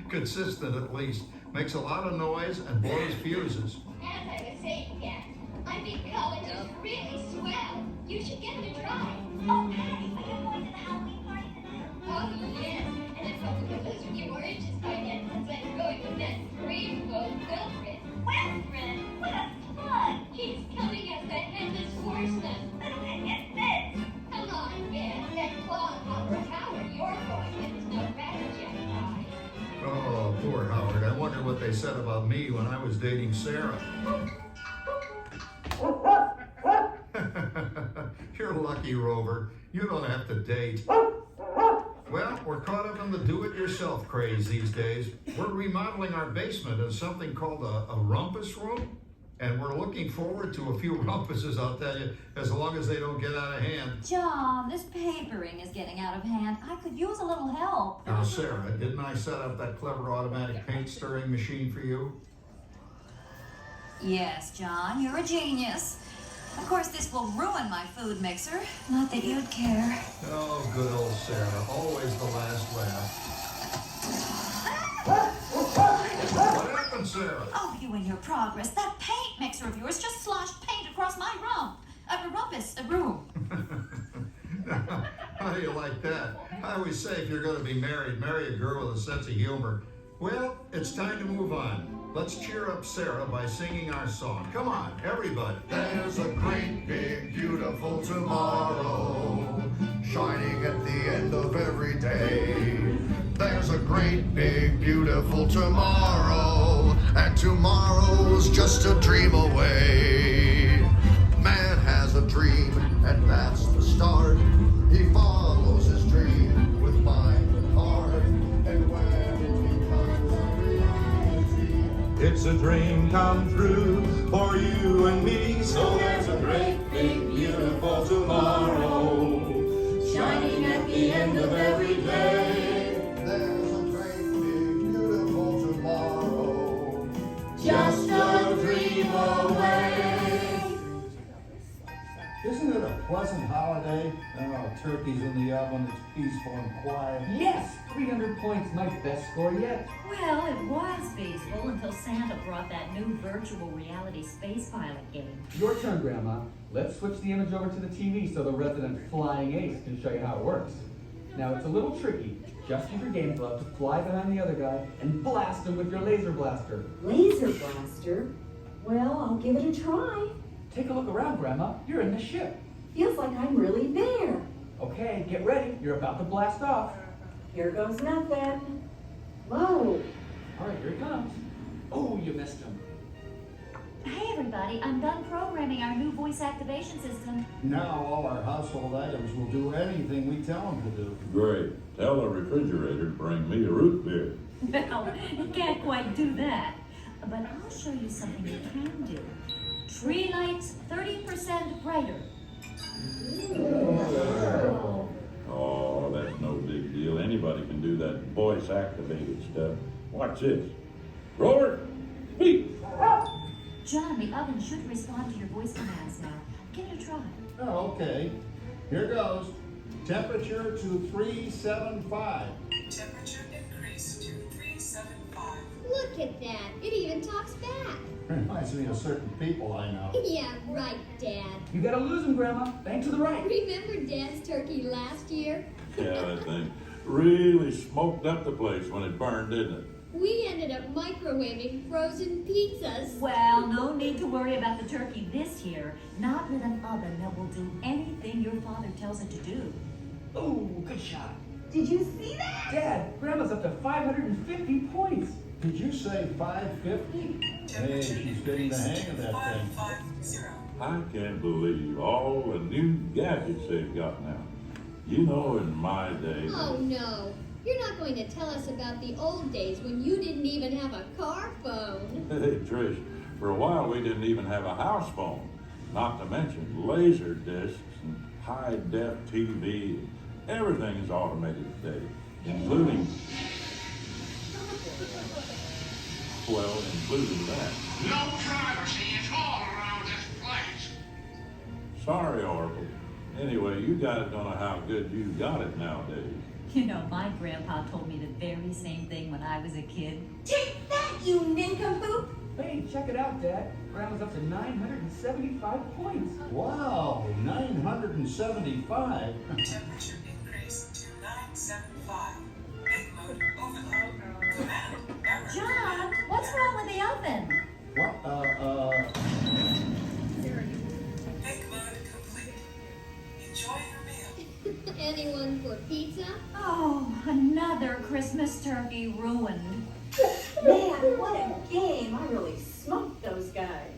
Consistent at least. Makes a lot of noise and blows fuses. As I was saying, Dad, I think college is really swell. You should give it a try. Oh, Patty, are you going to the Halloween party tonight? Oh, yes. And I'm hoping to lose with your oranges by then, since I'm going with that rainbow Wilfred. Wilfred, what a fun! He's coming as the headless horseman. Little head fits. Come on, man. That clodhopper Howard you're going with is no Ratchet guy. Oh, poor Howard. I wonder what they said about me when I was dating Sarah. You're lucky, Rover. You don't have to date. Well, we're caught up in the do-it-yourself craze these days. We're remodeling our basement as something called a rumpus room. And we're looking forward to a few rumpuses, I'll tell you, as long as they don't get out of hand. John, this papering is getting out of hand. I could use a little help. Now, Sarah, didn't I set up that clever automatic paint stirring machine for you? Yes, John, you're a genius. Of course, this will ruin my food mixer. Not that you'd care. Oh, good old Sarah. Always the last laugh. What happened, Sarah? Oh, you and your progress. That paint mixer of yours just sloshed paint across my room. How do you like that? I always say if you're going to be married, marry a girl with a sense of humor. Well, it's time to move on. Let's cheer up Sarah by singing our song. Come on, everybody. There's a great big beautiful tomorrow shining at the end of every day. There's a great big beautiful tomorrow, and tomorrow's just a dream away. Man has a dream, and that's the start. He follows his dream with mind and heart, and when it becomes a reality, it's a dream come true for you and me. So there's a great big beautiful tomorrow shining at the end of every day. There's a great big beautiful tomorrow, Just a dream away. Isn't it a pleasant holiday? Oh, turkey's in the oven, it's peaceful and quiet. Yes! 300 points, my best score yet. Well, it was peaceful until Santa brought that new virtual reality space pilot game. Your turn, Grandma. Let's switch the image over to the TV so the resident flying ace can show you how it works. Now, it's a little tricky. Just use your game glove to fly behind the other guy and blast him with your laser blaster. Laser blaster? Well, I'll give it a try. Take a look around, Grandma. You're in the ship. Feels like I'm really there. Okay, get ready. You're about to blast off. Here goes nothing. Whoa. All right, here it comes. Oh, you missed him. Hey, everybody, I'm done programming our new voice activation system. Now all our household items will do anything we tell them to do. Great. Tell the refrigerator to bring me a root beer. Well, you can't quite do that. But I'll show you something you can do. Tree lights 30% brighter. Oh, that's no big deal. Anybody can do that voice-activated stuff. Watch this. Roar, speak. John, the oven should respond to your voice commands now. Give it a try. Oh, okay. Here goes. Temperature to 375. Temperature increase to 375. Look at that. It even talks back. Reminds me of certain people I know. Yeah, right, Dad. You gotta lose them, Grandma. Bank to the right. Remember Dad's turkey last year? Yeah, that thing really smoked up the place when it burned, didn't it? We ended up microwaving frozen pizzas. Well, no need to worry about the turkey this year. Not with an oven that will do anything your father tells it to do. Ooh, good shot. Did you see that? Dad, Grandma's up to 550 points. Did you say 550? Hey, she's getting the hang of that thing. 550. I can't believe all the new gadgets they've got now. You know, in my day... Oh, no. You're not going to tell us about the old days when you didn't even have a car phone. Hey, Trish, for a while we didn't even have a house phone. Not to mention laser discs and high-def TV. Everything is automated today, including... Well, including that. No privacy is all around this place. Sorry, Oracle. Anyway, you guys don't know how good you got it nowadays. You know, my grandpa told me the very same thing when I was a kid. Take that, you nincompoop! Hey, check it out, Dad. Grandma's up to 975 points. Wow, 975? Temperature increase to 975. Make mode overload. Command error. John, what's wrong with the oven? What, Make mode complete. Enjoy your meal. Anyone for pizza? Oh, another Christmas turkey ruined. Man, what a game. I really smoked those guys.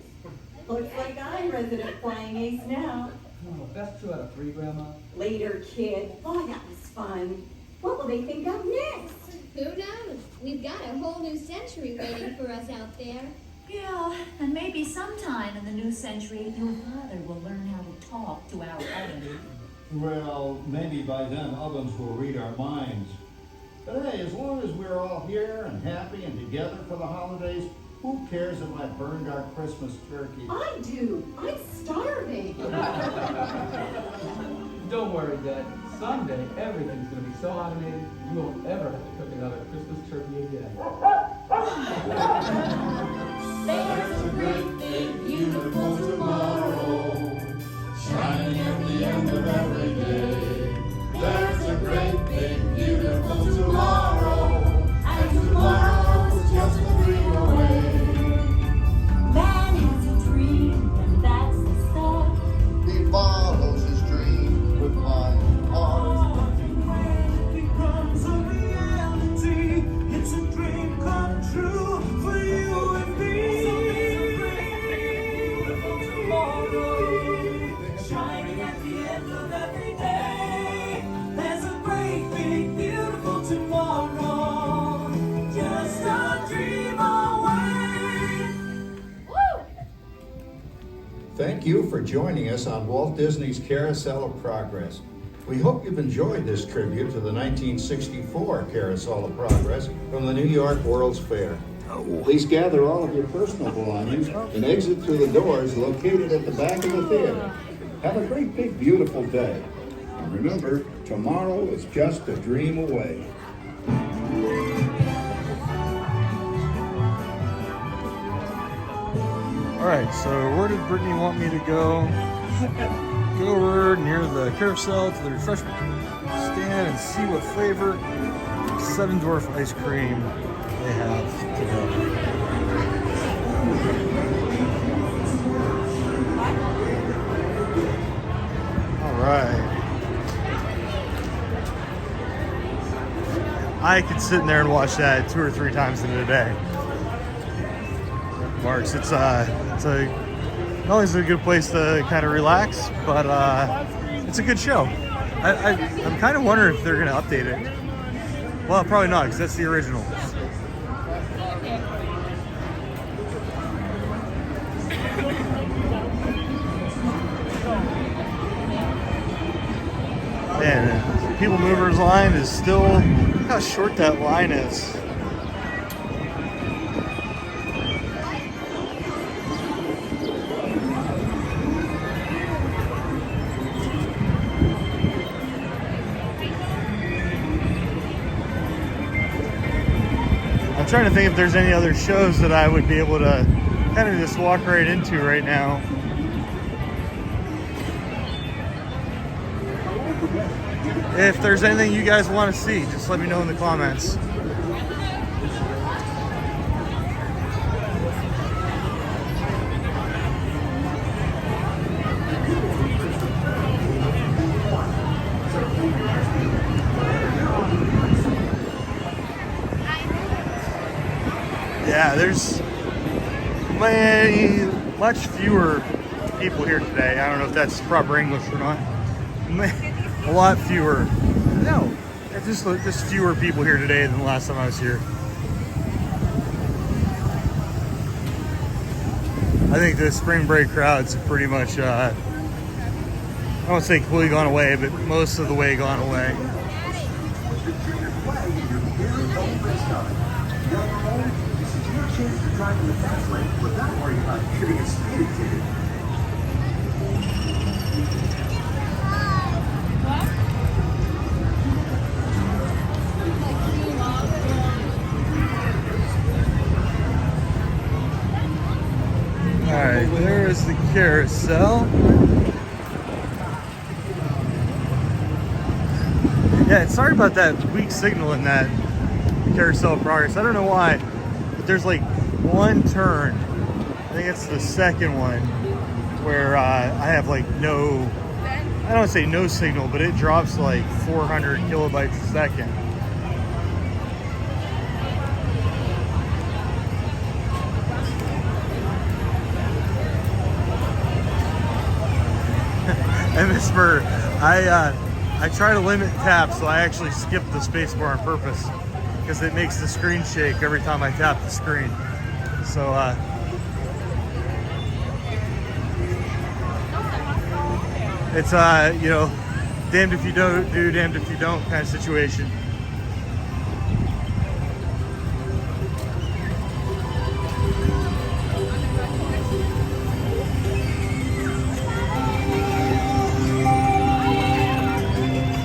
Looks like I'm resident flying ace now. Oh, best 2 out of 3, Grandma. Later, kid. Boy, that was fun. What will they think of next? Who knows? We've got a whole new century waiting for us out there. Yeah, and maybe sometime in the new century, your father will learn how to talk to our oven. well, maybe by then ovens will read our minds. But hey, as long as we're all here and happy and together for the holidays, who cares if I burned our Christmas turkey? I do. I'm starving. Don't worry, Dad. Someday, everything's going to be so automated, you won't ever have to cook another Christmas turkey again. There's a great big beautiful tomorrow, shining at the end of every day. There's a great big beautiful tomorrow, and tomorrow's just a dream away. Man has a dream, and that's the start. He follows his dream with my heart. Becomes a reality. It's a dream come true for you and me. Beautiful tomorrow, shining at the end of every day. There's a great big beautiful tomorrow, just a dream away. Woo! Thank you for joining us on Walt Disney's Carousel of Progress. We hope you've enjoyed this tribute to the 1964 Carousel of Progress from the New York World's Fair. Please gather all of your personal belongings and exit through the doors located at the back of the theater. Have a great big beautiful day. And remember, tomorrow is just a dream away. All right, so where did Brittany want me to go? Go over near the carousel to the refreshment stand and see what flavor Seven Dwarf ice cream they have today. All right. I could sit in there and watch that 2 or 3 times in a day. Marks, it's not only is it a good place to kind of relax, but it's a good show. I'm kind of wondering if they're going to update it. Well, probably not, because that's the original. And People Movers line is still, look how short that line is. I'm trying to think if there's any other shows that I would be able to kind of just walk right into right now. If there's anything you guys want to see, just let me know in the comments. Yeah, there's much fewer people here today. I don't know if that's proper English or not. A lot fewer. No, it's just fewer people here today than the last time I was here. I think the spring break crowds have pretty much, I won't say completely gone away, but most of the way gone away. Chance to drive in the fast lane without worrying about getting a speeding ticket. Alright, there is the carousel. Yeah, sorry about that weak signal in that Carousel of Progress. I don't know why. There's like one turn, I think it's the second one, where I have like no, I don't say no signal, but it drops like 400 kilobytes a second. And Miss Murr, I try to limit taps, so I actually skip the spacebar on purpose, because it makes the screen shake every time I tap the screen. So, it's, you know, damned if you don't do, damned if you don't kind of situation.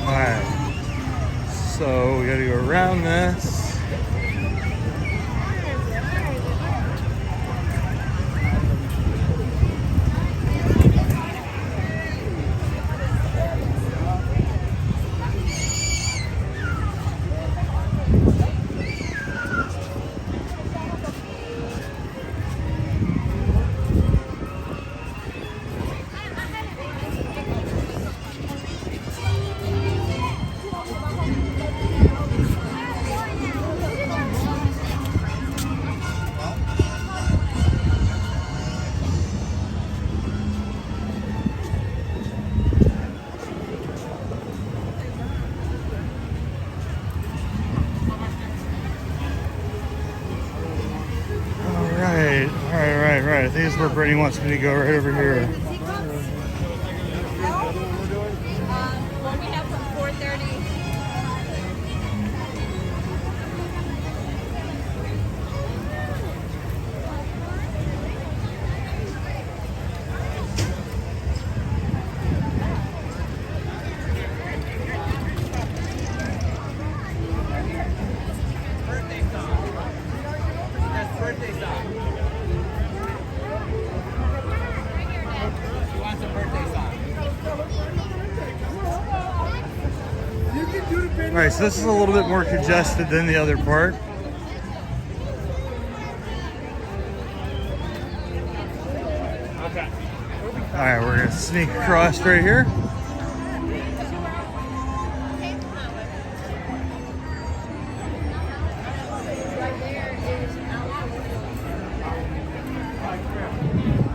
All right, so we gotta go around this. Right. I think this is where Brittany wants me to go, right over here. What we have from 4:30. Alright, so this is a little bit more congested than the other part. Alright, we're gonna sneak across right here.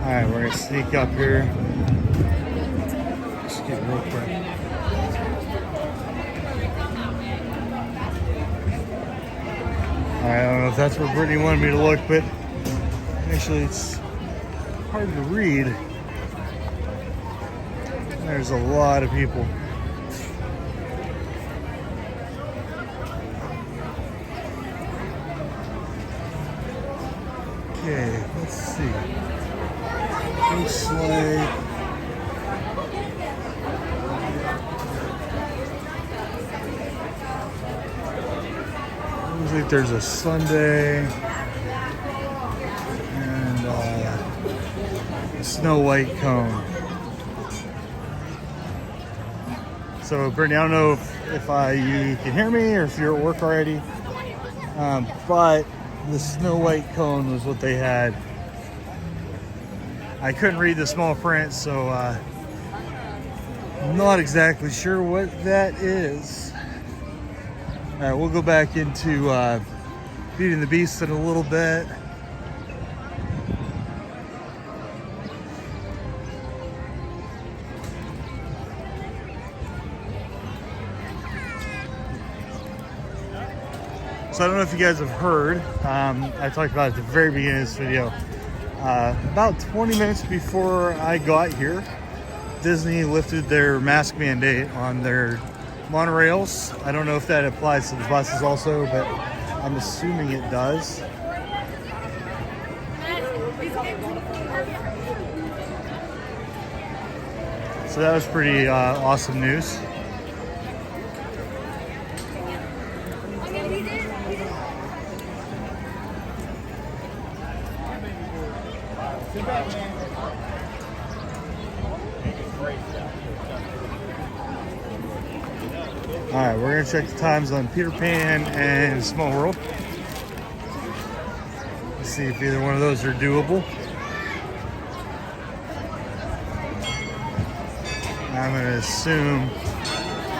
Alright, we're gonna sneak up here. Just get real quick. I don't know if that's where Brittany wanted me to look, but actually it's hard to read. There's a lot of people. Okay, let's see. Looks like there's a sundae and a snow white cone. So Brittany, I don't know if you can hear me or if you're at work already, but the snow white cone was what they had. I couldn't read the small print, so I'm not exactly sure what that is. All right, we'll go back into Beauty and the Beast in a little bit. So I don't know if you guys have heard, I talked about it at the very beginning of this video. About 20 minutes before I got here, Disney lifted their mask mandate on their monorails. I don't know if that applies to the buses also, but I'm assuming it does. So that was pretty awesome news. All right, we're gonna check the times on Peter Pan and Small World. Let's see if either one of those are doable. I'm gonna assume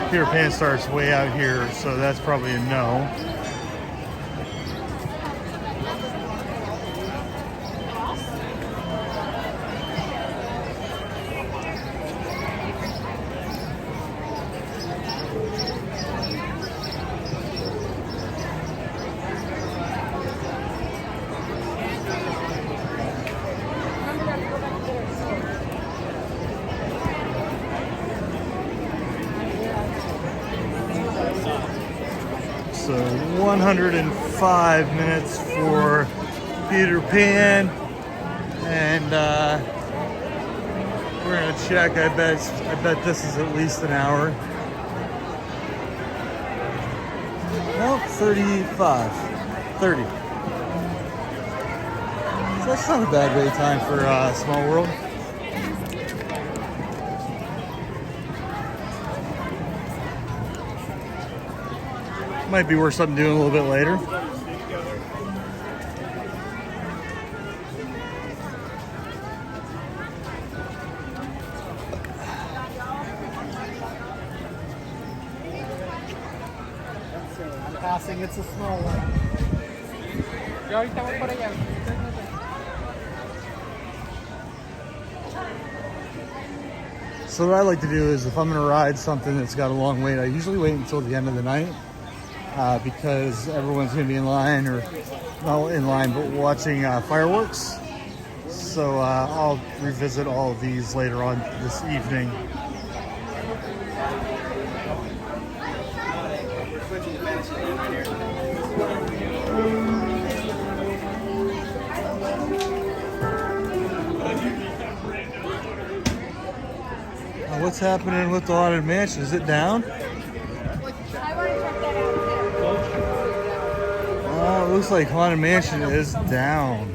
Peter Pan starts way out here, so that's probably a no. So 105 minutes for Peter Pan, and we're gonna check. I bet this is at least an hour. Nope, 35, 30. So that's not a bad wait time for Small World. Might be worth something doing a little bit later. I'm passing, it's a small one. Yo ahorita voy por allá. So what I like to do is if I'm gonna ride something that's got a long wait, I usually wait until the end of the night. Because everyone's going to be in line, or not in line, but watching fireworks. So I'll revisit all of these later on this evening. What's happening with the Haunted Mansion? Is it down? Oh, it looks like Haunted Mansion is down.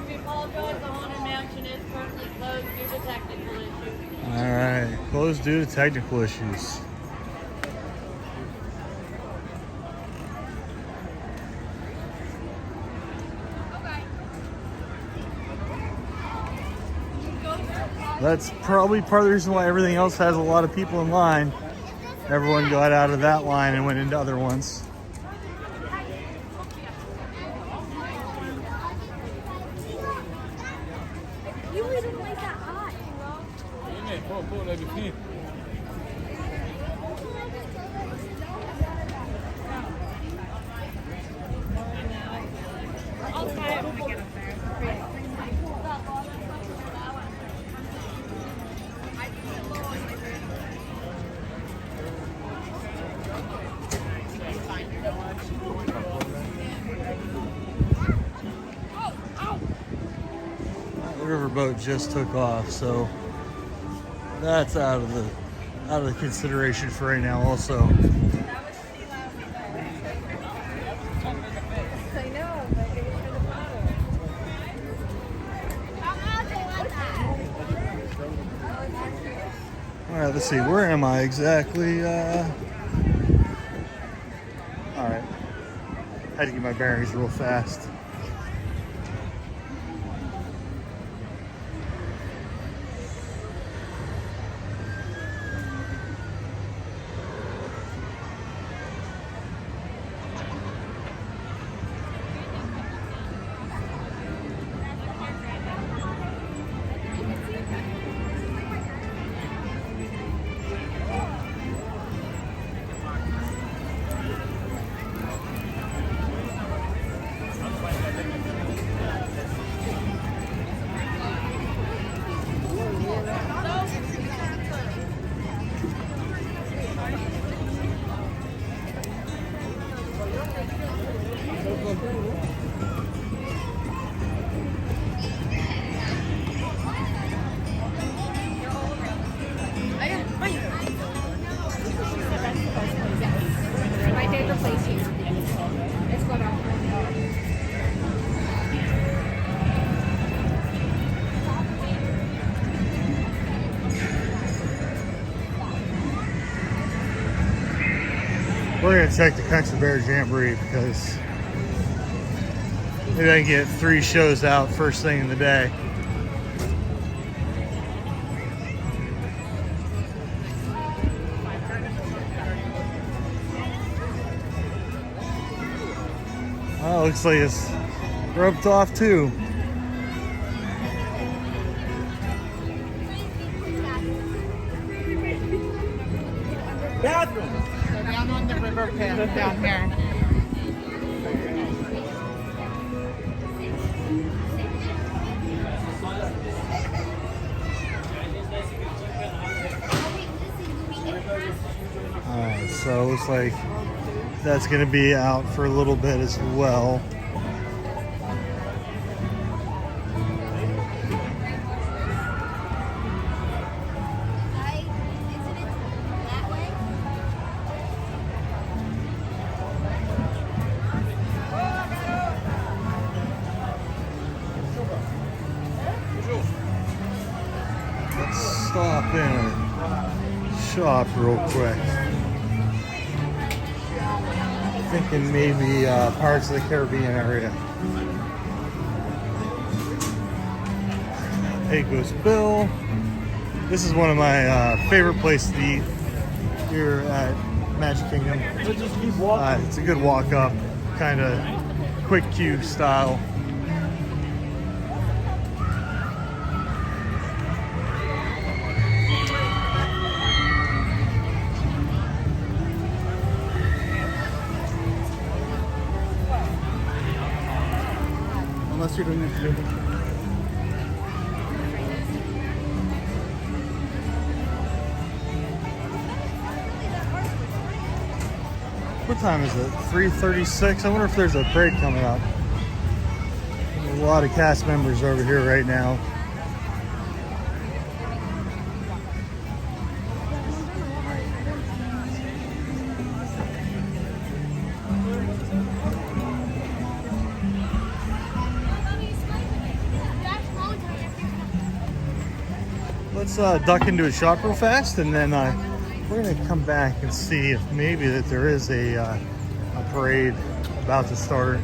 We apologize, the Haunted Mansion is currently closed due to technical issues. All right, closed due to technical issues. That's probably part of the reason why everything else has a lot of people in line. Everyone got out of that line and went into other ones. You leave it like that hot. I'll try it when I get up there. riverboat just took off, so that's out of the consideration for right now also. Alright, let's see, where am I exactly? Alright. Had to get my bearings real fast. My favorite place here. Let's go down. We're gonna check the Country Bear Jamboree because maybe I can get 3 shows out first thing in the day. Oh, looks like it's roped off too. Bathroom. So down on the river path down here. Alright, so it looks like that's going to be out for a little bit as well. Let's stop in and shop real quick. Thinking maybe parts of the Caribbean area. Pecos Bill. This is one of my favorite places to eat here at Magic Kingdom. We'll just keep walking. It's a good walk up, kind of quick queue style. Unless you're doing it together. What time is it? 3:36. I wonder if there's a parade coming up. There's a lot of cast members over here right now. Let's duck into a shop real fast, and then we're gonna come back and see if maybe that there is a parade about to start.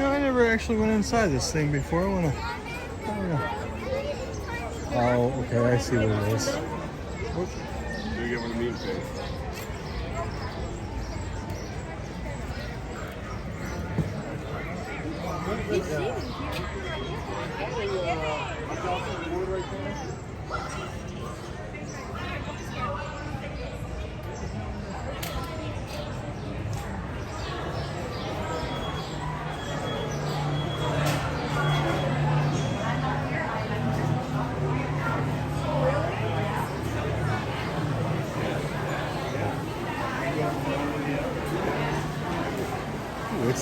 I never actually went inside this thing before. Oh, okay, I see what it is. Whoop. Do you get one of me face?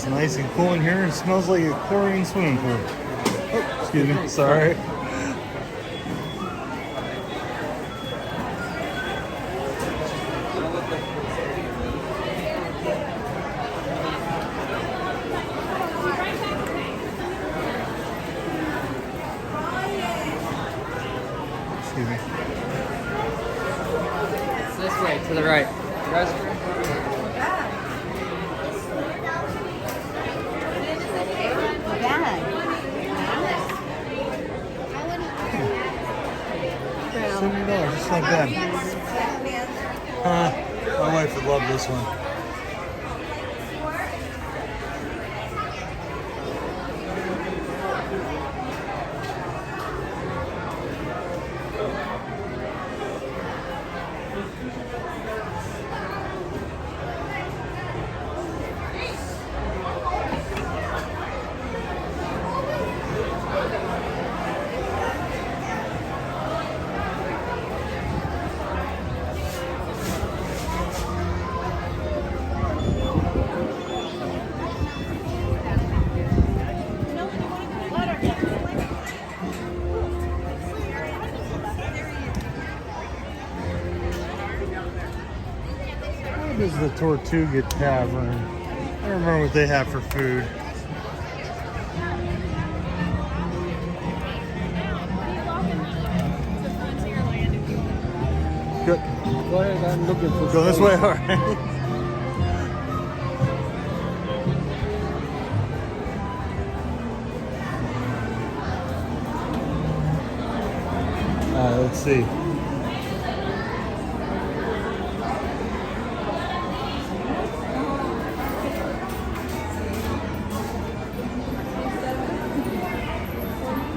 nice and cool in here. It smells like a chlorine swimming pool. Oh, excuse me. Sorry. Excuse me. It's this way, to the right. You guys $70, just like that. My wife would love this one. What is the Tortuga Tavern? I don't remember what they have for food. Good. go ahead, I'm looking for Go this way, all right. Let's see.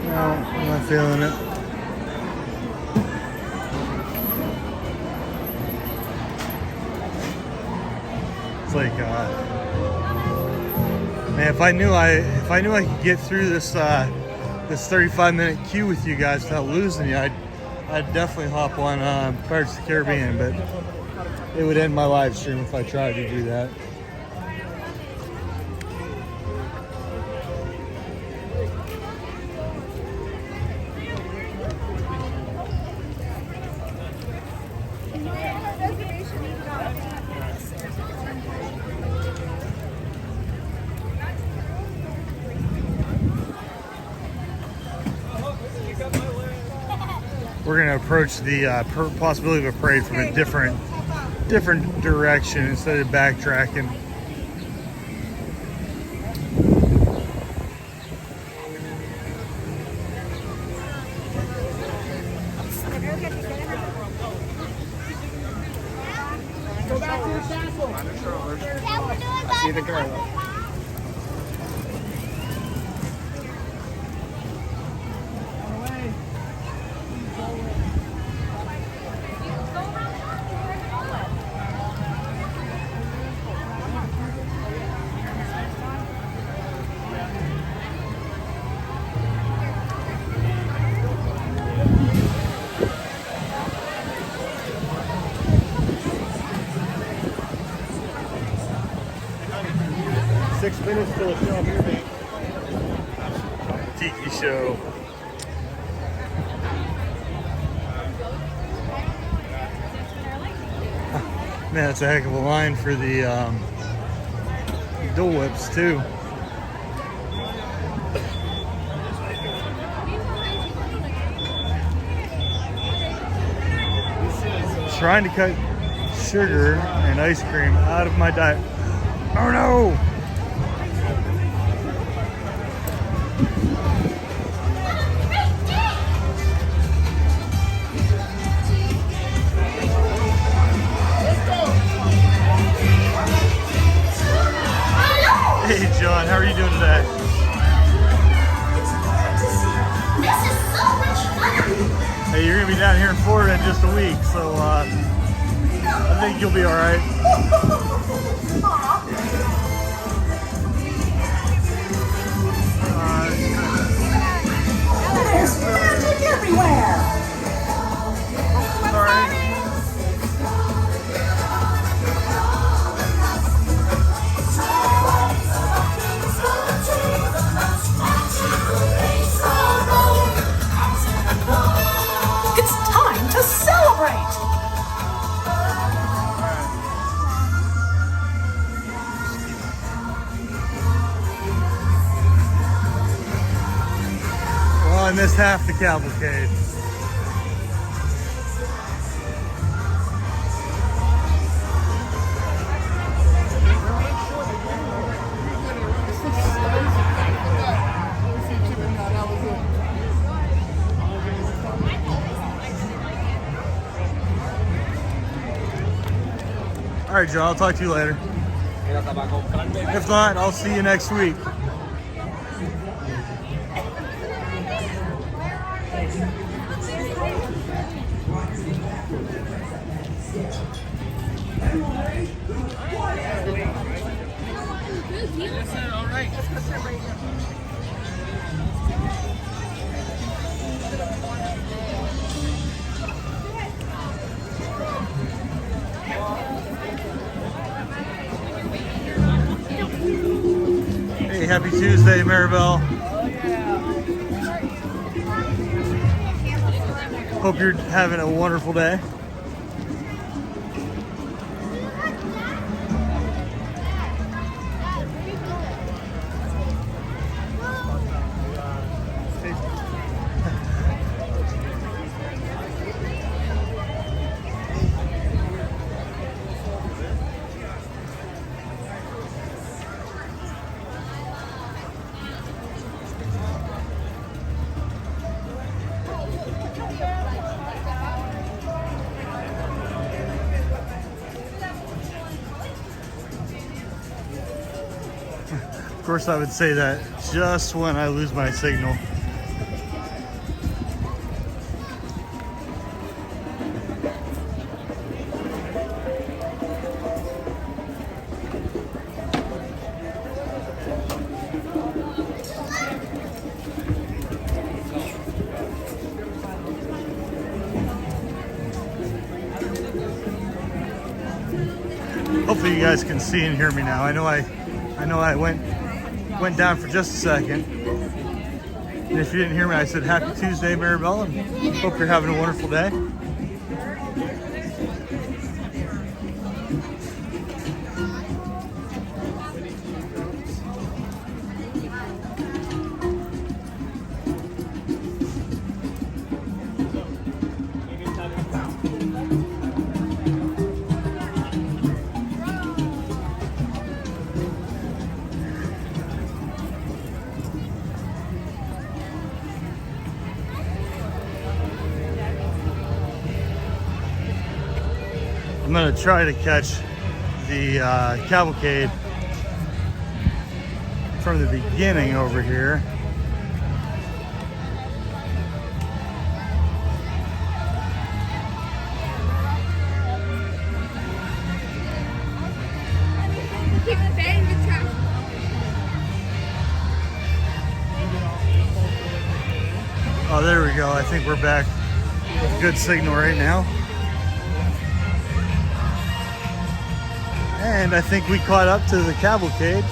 No, I'm not feeling it. It's like, man, if I knew I could get through this this 35-minute queue with you guys without losing you, I'd definitely hop on Pirates of the Caribbean, but it would end my live stream if I tried to do that. We're gonna approach the possibility of a parade from a different direction instead of backtracking. Go back to the castle. I see the girl. Minutes till the show here, babe. Tiki show. Man, that's a heck of a line for the Dole Whips too. Trying to cut sugar and ice cream out of my diet. Oh no! Hey John, how are you doing today? This is so much fun! Hey, you're gonna be down here in Florida in just a week, so I think you'll be all right. There's magic everywhere! Sorry. cavalcade. All right, Joe, I'll talk to you later. If not, I'll see you next week. Hey, happy Tuesday, Maribel. Hope you're having a wonderful day. Of course, I would say that just when I lose my signal. Hopefully you guys can see and hear me now. I know I went down for just a second. And if you didn't hear me, I said happy Tuesday, Maribel, and hope you're having a wonderful day. I'm gonna try to catch the cavalcade from the beginning over here. Oh, there we go. I think we're back with good signal right now. And I think we caught up to the cavalcade.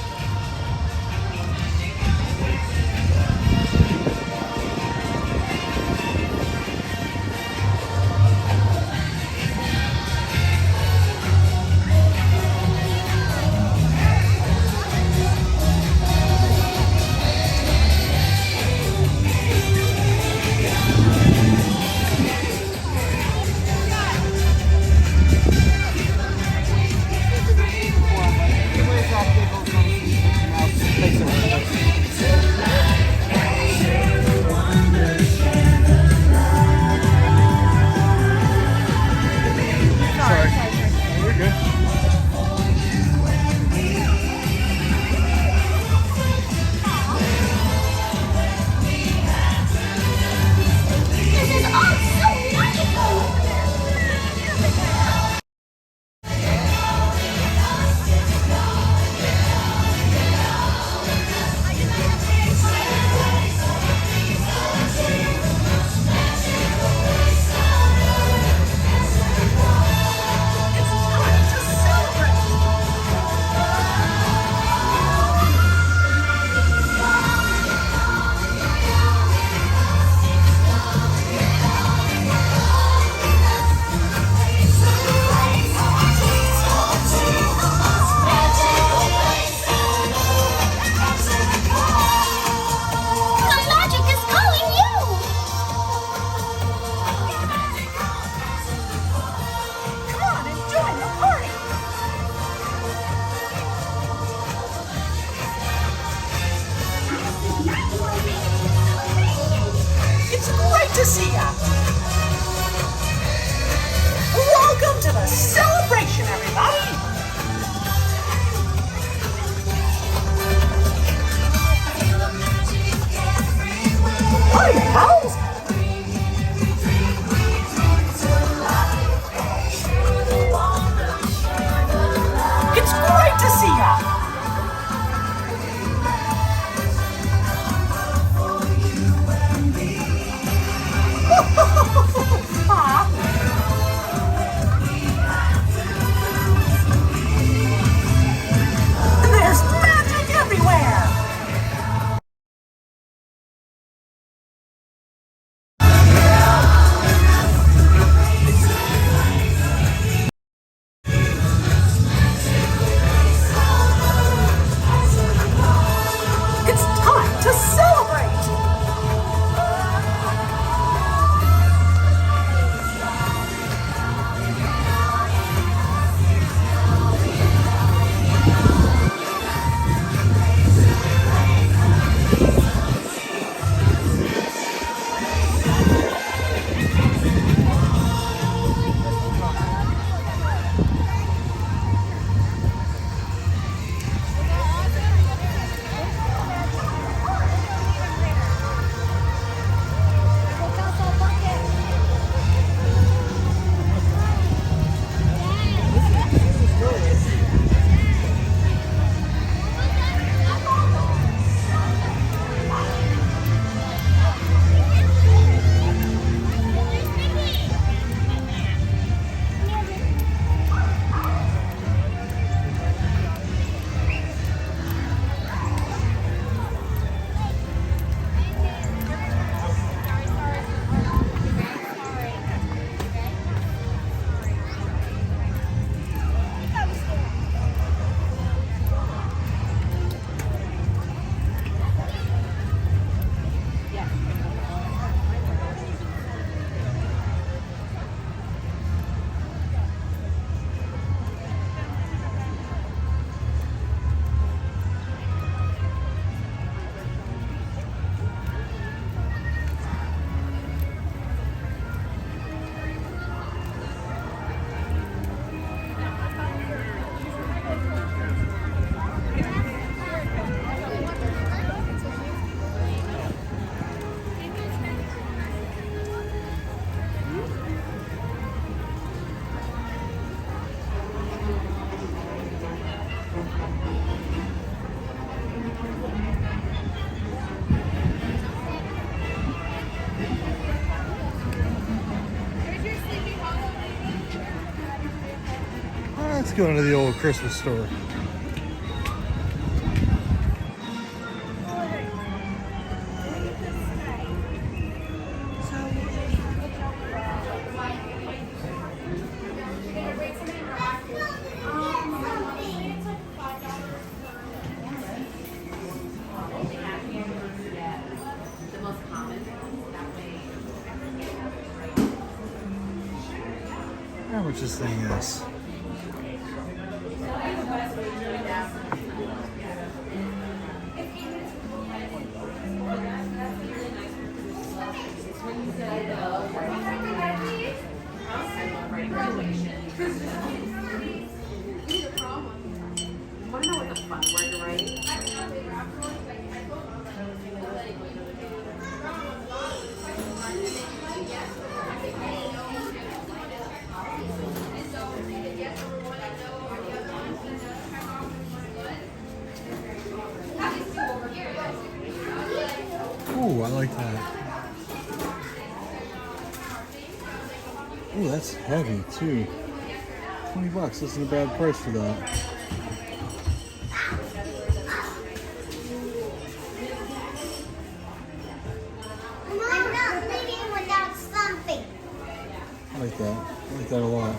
Let's go into the old Christmas store. How much this thing is? Ooh, I like that. Ooh, that's heavy too. $20 isn't a bad price for that. I'm not leaving without something. I like that. I like that a lot.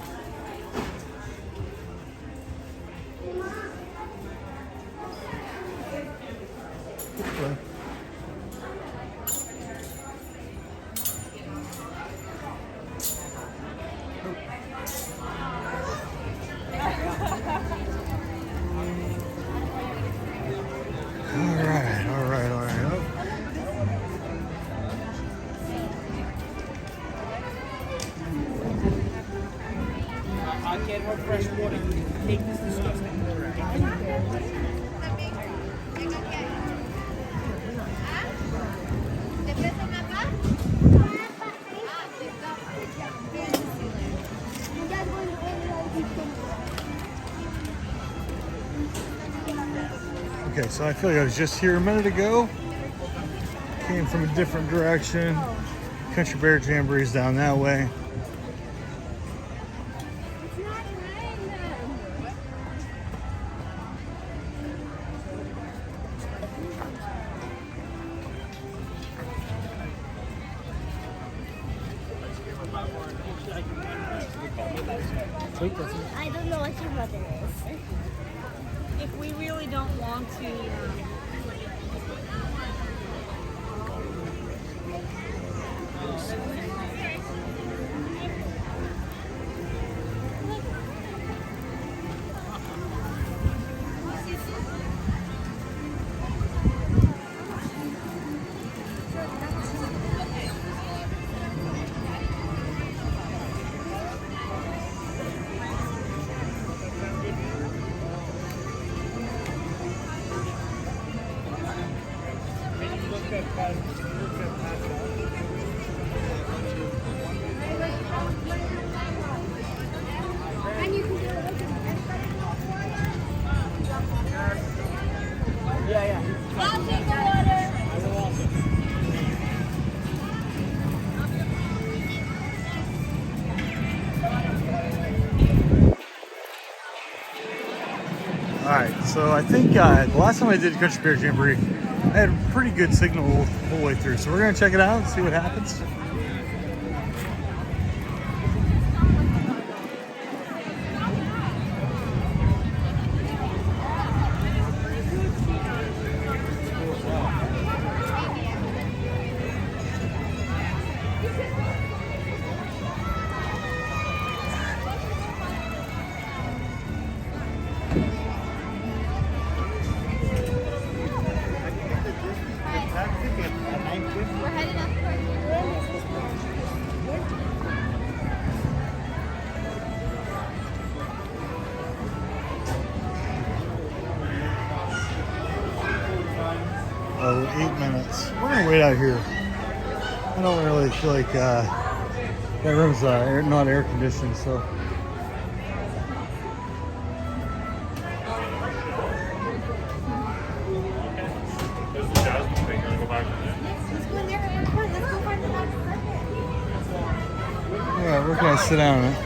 Okay. All right. Oh. I can't have fresh water. Take this disgusting water out. Okay, so I feel like I was just here a minute ago. Came from a different direction. Country Bear Jamboree's down that way. I don't know what your mother is. If we really don't want to, I'll take the water. Alright, so I think the last time I did Country Bear Jamboree, I had a pretty good signal the whole way through. So we're going to check it out and see what happens. We're headed up Oh, 8 minutes. We're gonna wait out here. I don't really feel like that room's not air conditioned, so. Yeah, we're gonna sit down on it.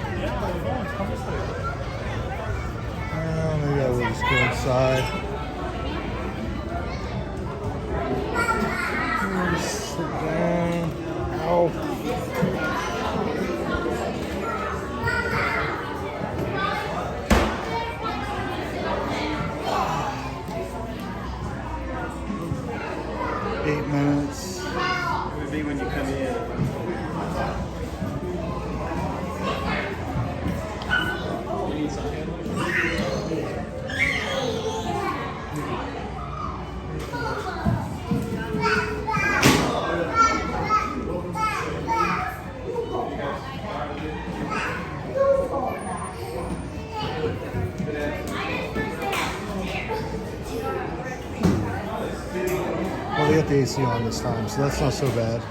Let's go inside. Sit down. Ow. Eight minutes. It would be when you come in. You need some Well, they got the AC on this time, so that's not so bad.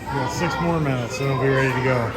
Got 6 more minutes, and we'll be ready to go.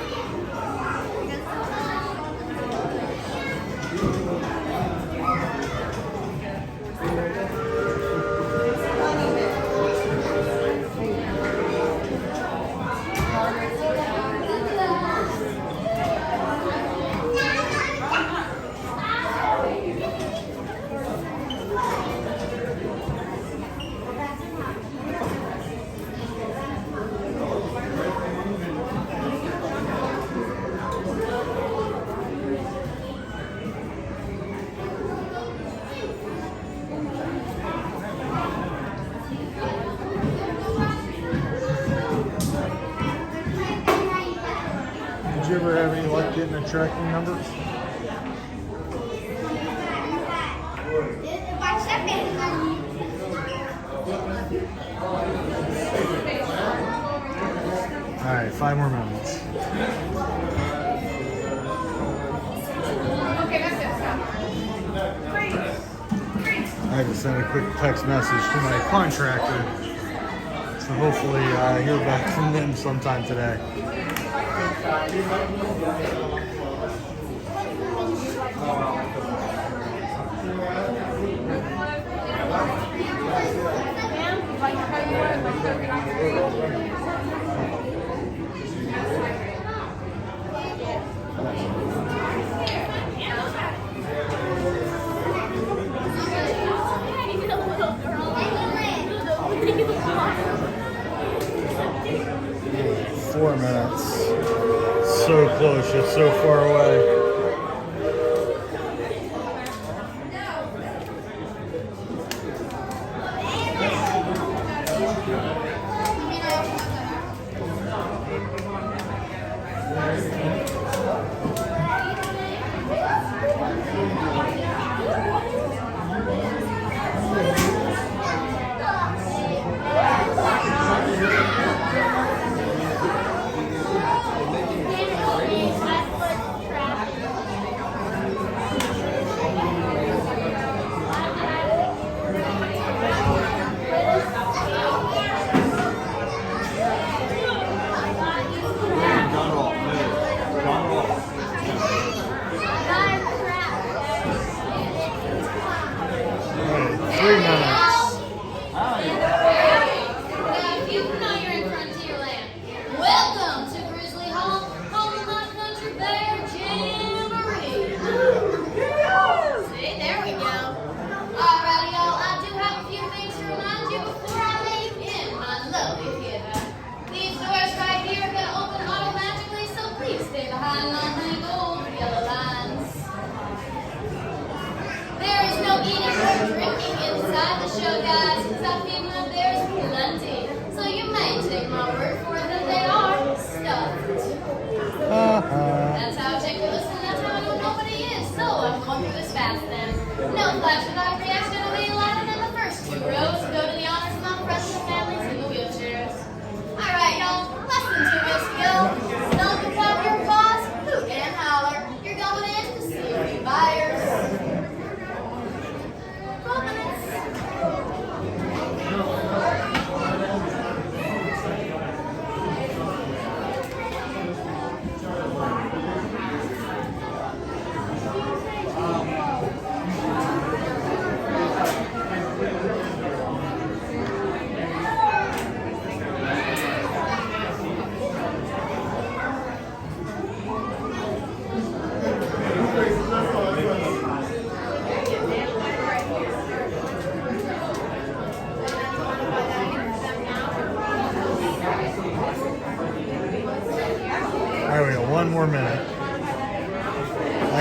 Did you ever have any luck getting a tracking number? All right, 5 more minutes. I had to send a quick text message to my contractor, so hopefully I hear back from them sometime today. So close, yet so far away.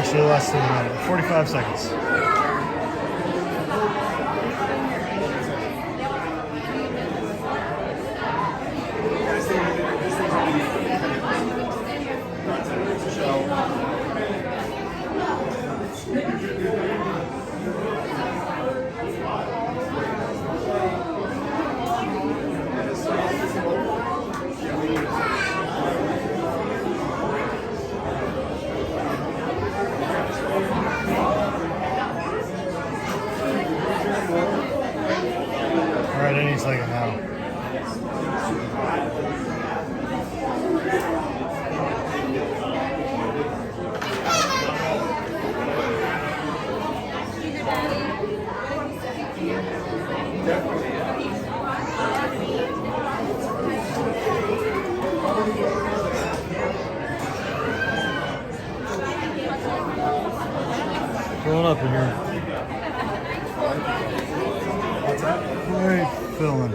Actually, less than a minute. 45 seconds. Alright, any second now. Filling up in here. What's that? Right, filling.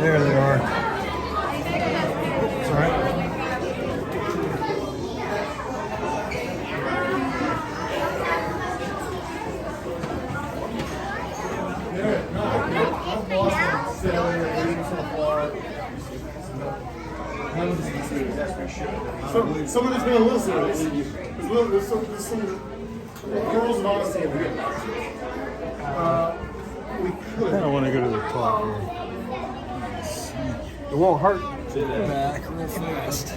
There they are. It's all right. Someone that's been a little serious. There's some girls of honesty in here. We could. I kind of want to go to the top here. It won't hurt. Back real fast.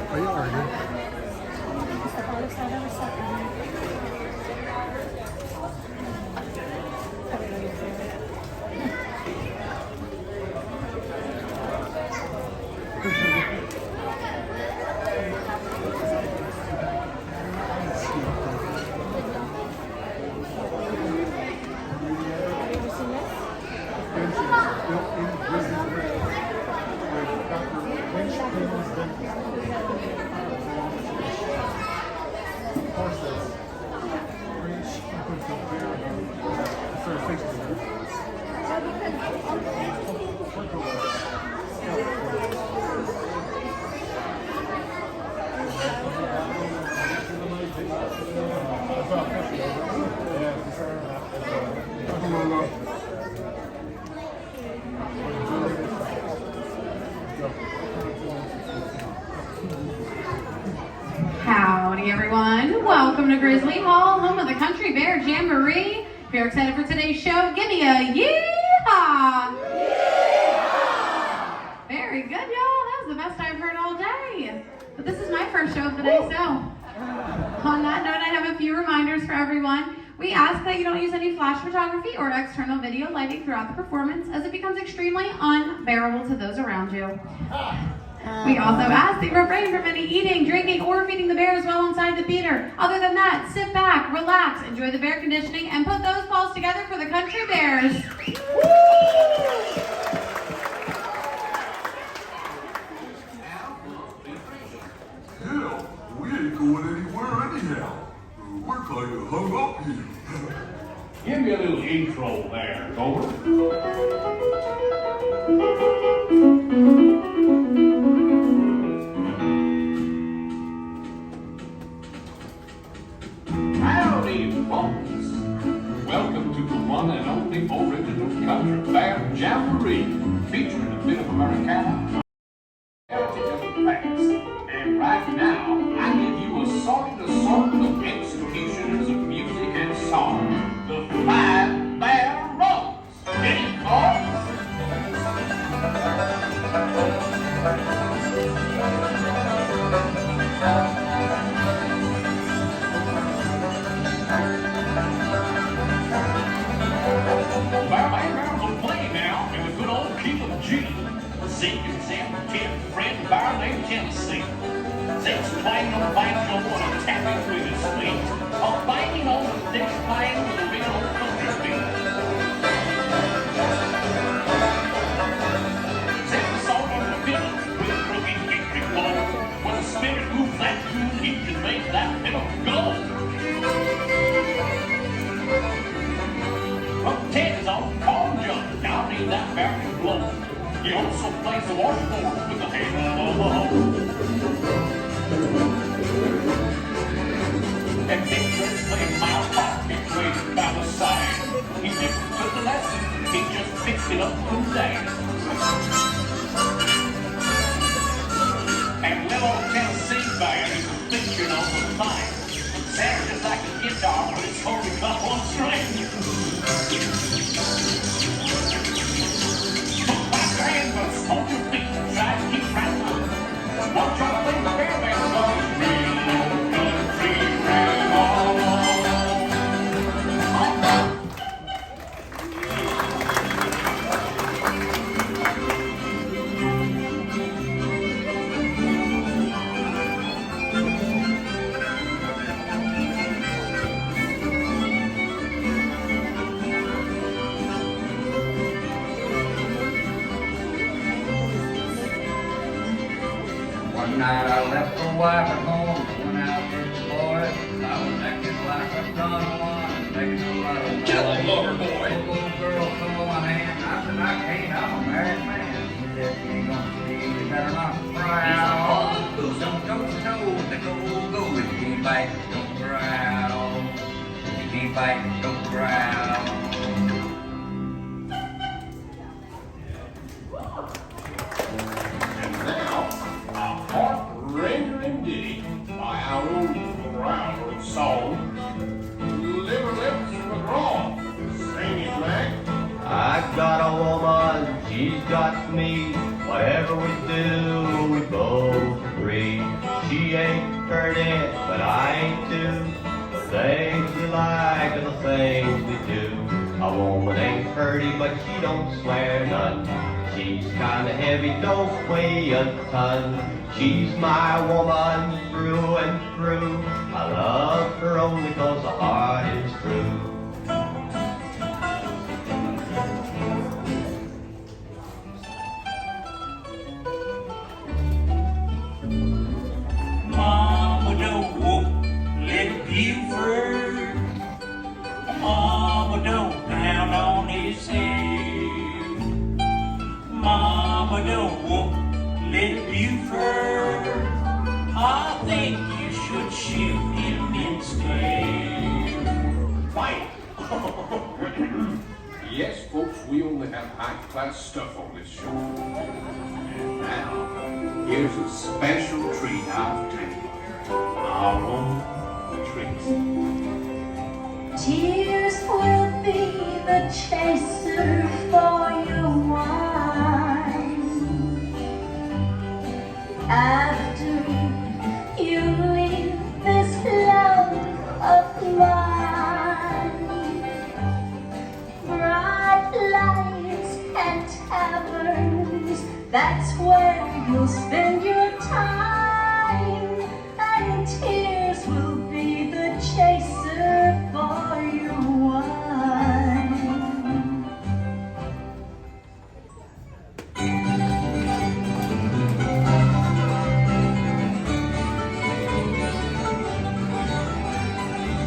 Are you arguing? Howdy everyone, welcome to Grizzly Hall, home of the Country Bear Jamboree. If you're excited for today's show, give me a yeehaw! Yeehaw! Very good, y'all. That was the best I've heard all day. But this is my first show of the day, so on that note, I have a few reminders for everyone. We ask that you don't use any flash photography or external video lighting throughout the performance, as it becomes extremely unbearable to those around you. We also ask that you refrain from any eating, drinking, or feeding the bears while inside the theater. Other than that, sit back, relax, enjoy the bear conditioning, and put those paws together for the Country Bears. Yeah, we ain't going anywhere anyhow. We're kind of hung up here. Give me a little intro there, over. Howdy, folks. one and only original country band jamboree, featuring a bit of Americana, heritage of the past. And right now, I give you assorted of executioners of music and song, the Five Bear Roads. Get it, boys? Bears will play now in the good old key of G. Zeke and Zip, Tim, Fred, Bear named Tennessee. Zick's playing on the banjo and I'm tapping with his feet. I'm banging on the thick playing with a big old country beat. Zip the song on the fiddle with a crooked hickory blow. When the spirit moves that tune, he can make that fiddle go. From Ted is on corn jump, down in that barrel blow. He also plays the washboard with the handle of the hoe. And Victor's playing Miles Park, he played by the side. He never took the lesson, he just fixed it up from there. And little old Tennessee band is a picture of the fine. Sounds just like a guitar, but it's only got one string. Hold your feet, try to keep right on. Watch your play the bear band song. Real old country One night I left the wife at home, went out with the boys. I was acting like a Don Juan, making a lot of Kill him, lover boy. The little girl took my hand. I said, I can't, I'm a married man. She said, you ain't gonna see, you better not cry out. Don't toe to toe with the go. If you can't bite, don't cry out. If you can't bite, don't cry out. Heart-rendering ditty by our own proud song. Liver lips McGraw, sing it, Mac. I got a woman, she's got me. Whatever we do, we both agree. She ain't pretty, but I ain't too. The things we like and the things we do. A woman ain't pretty, but she don't swear none. She's kinda heavy, don't weigh a ton. She's my woman through and through. I love her only 'cause the heart is true. Mama don't whoop, let Buford. Mama don't pound on his head. Mama don't whoop, let Buford. I think you should shoot him instead. Fight! Yes, folks, we only have high-class stuff on this show. And now, here's a special treat I've taken. Our own Trixie. Tears will be the chaser for your wine. After you leave this love of mine, bright lights and taverns, that's where you'll spend your time. And tears will be the chaser for your wine.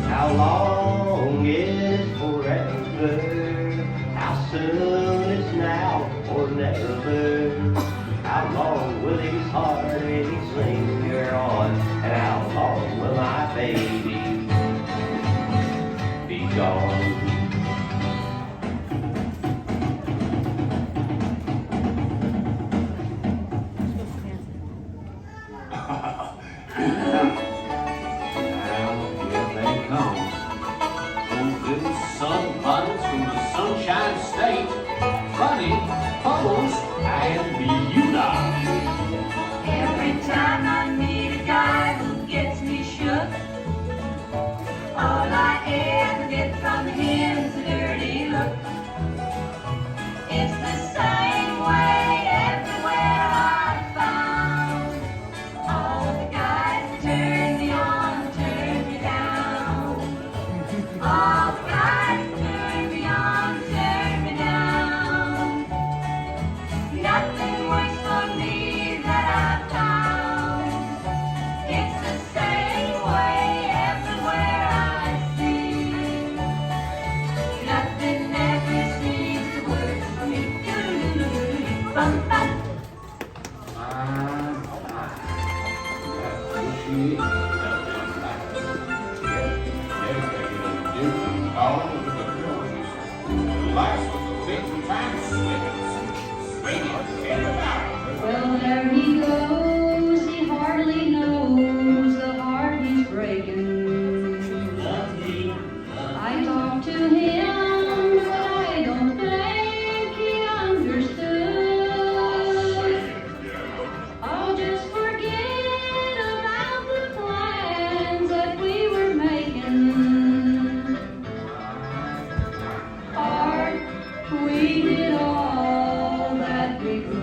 How long is forever? How soon is now or never? How long will these heartaches linger on? And how long will my baby be gone? little sunbuns from the Sunshine State. Funny, pose, and beauty. Every time I meet a guy who gets me shook, all I ever get from him is a dirty look. It's the same way everywhere I found. All the guys turn me on, turn me down. All the guys turn me on, turn me down. Nothing works for me that I've found. It's the same way everywhere I see. Nothing ever seems to work for me. Bum, bum. Well, there he goes, he hardly knows the heart he's breaking. I talked to him, but I don't think he understood. I'll just forget about the plans that we were making. Heart, we did all that we could.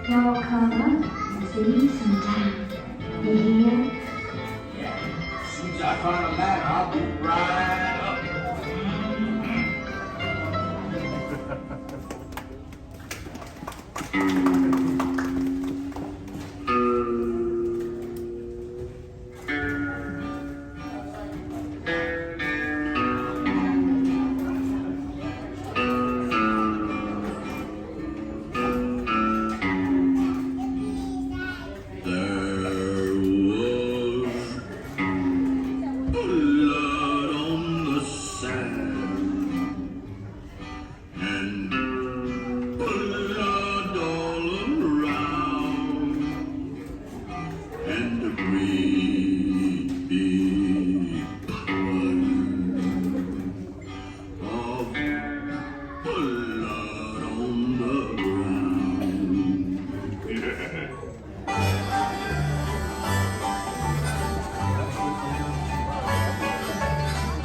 Y'all come up and see sometime. You hear? As soon as I find a ladder, I'll go right up.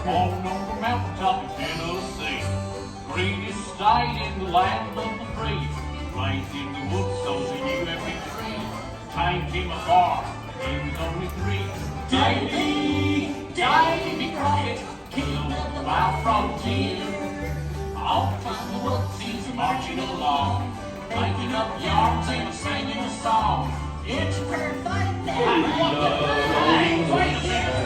On the mountaintop in Tennessee, greenest state in the land of the free. Plains in the woods, so do you every tree. Time came a car, he was only 3. Davy Crockett, killed a mile from 10. Off in the woods, he's marching along, making up yarns and singing a song. It's perfect. Hey, wait a minute.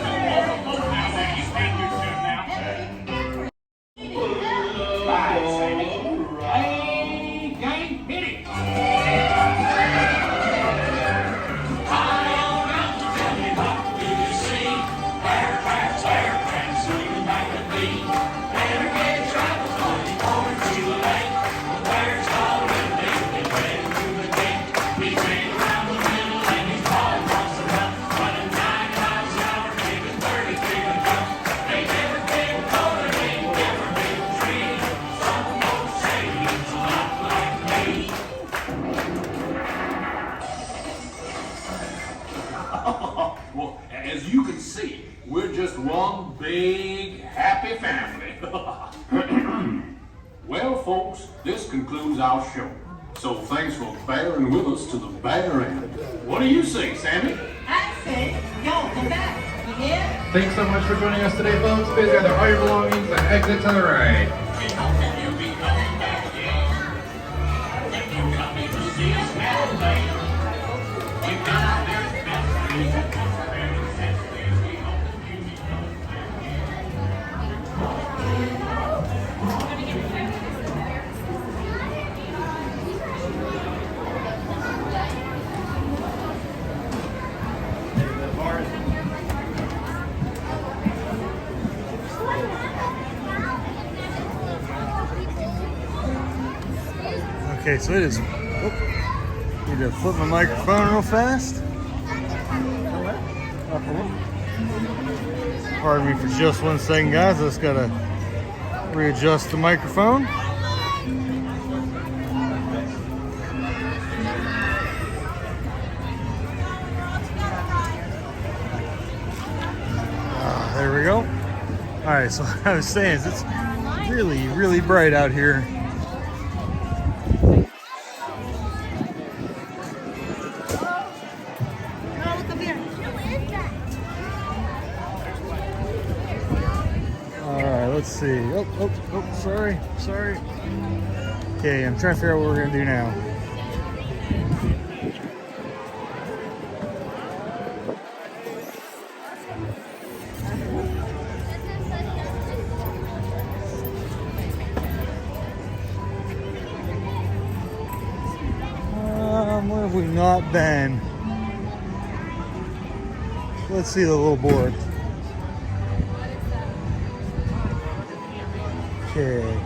Well, as you can see, we're just one big happy family. Well, folks, this concludes our show. So thanks for bearing with us to the bare end. What do you say, Sammy? I say, y'all come back. You hear? Thanks so much for joining us today, folks. Please gather all your belongings and exit to the right. Okay, so it is. Oh, need to flip my microphone real fast. Pardon me for just 1 second, guys. I just gotta readjust the microphone. There we go. All right, so I was saying it's really, really bright out here. All right, let's see. Oh, sorry. Okay, I'm trying to figure out what we're gonna do now. Where have we not been? Let's see the little board. Okay.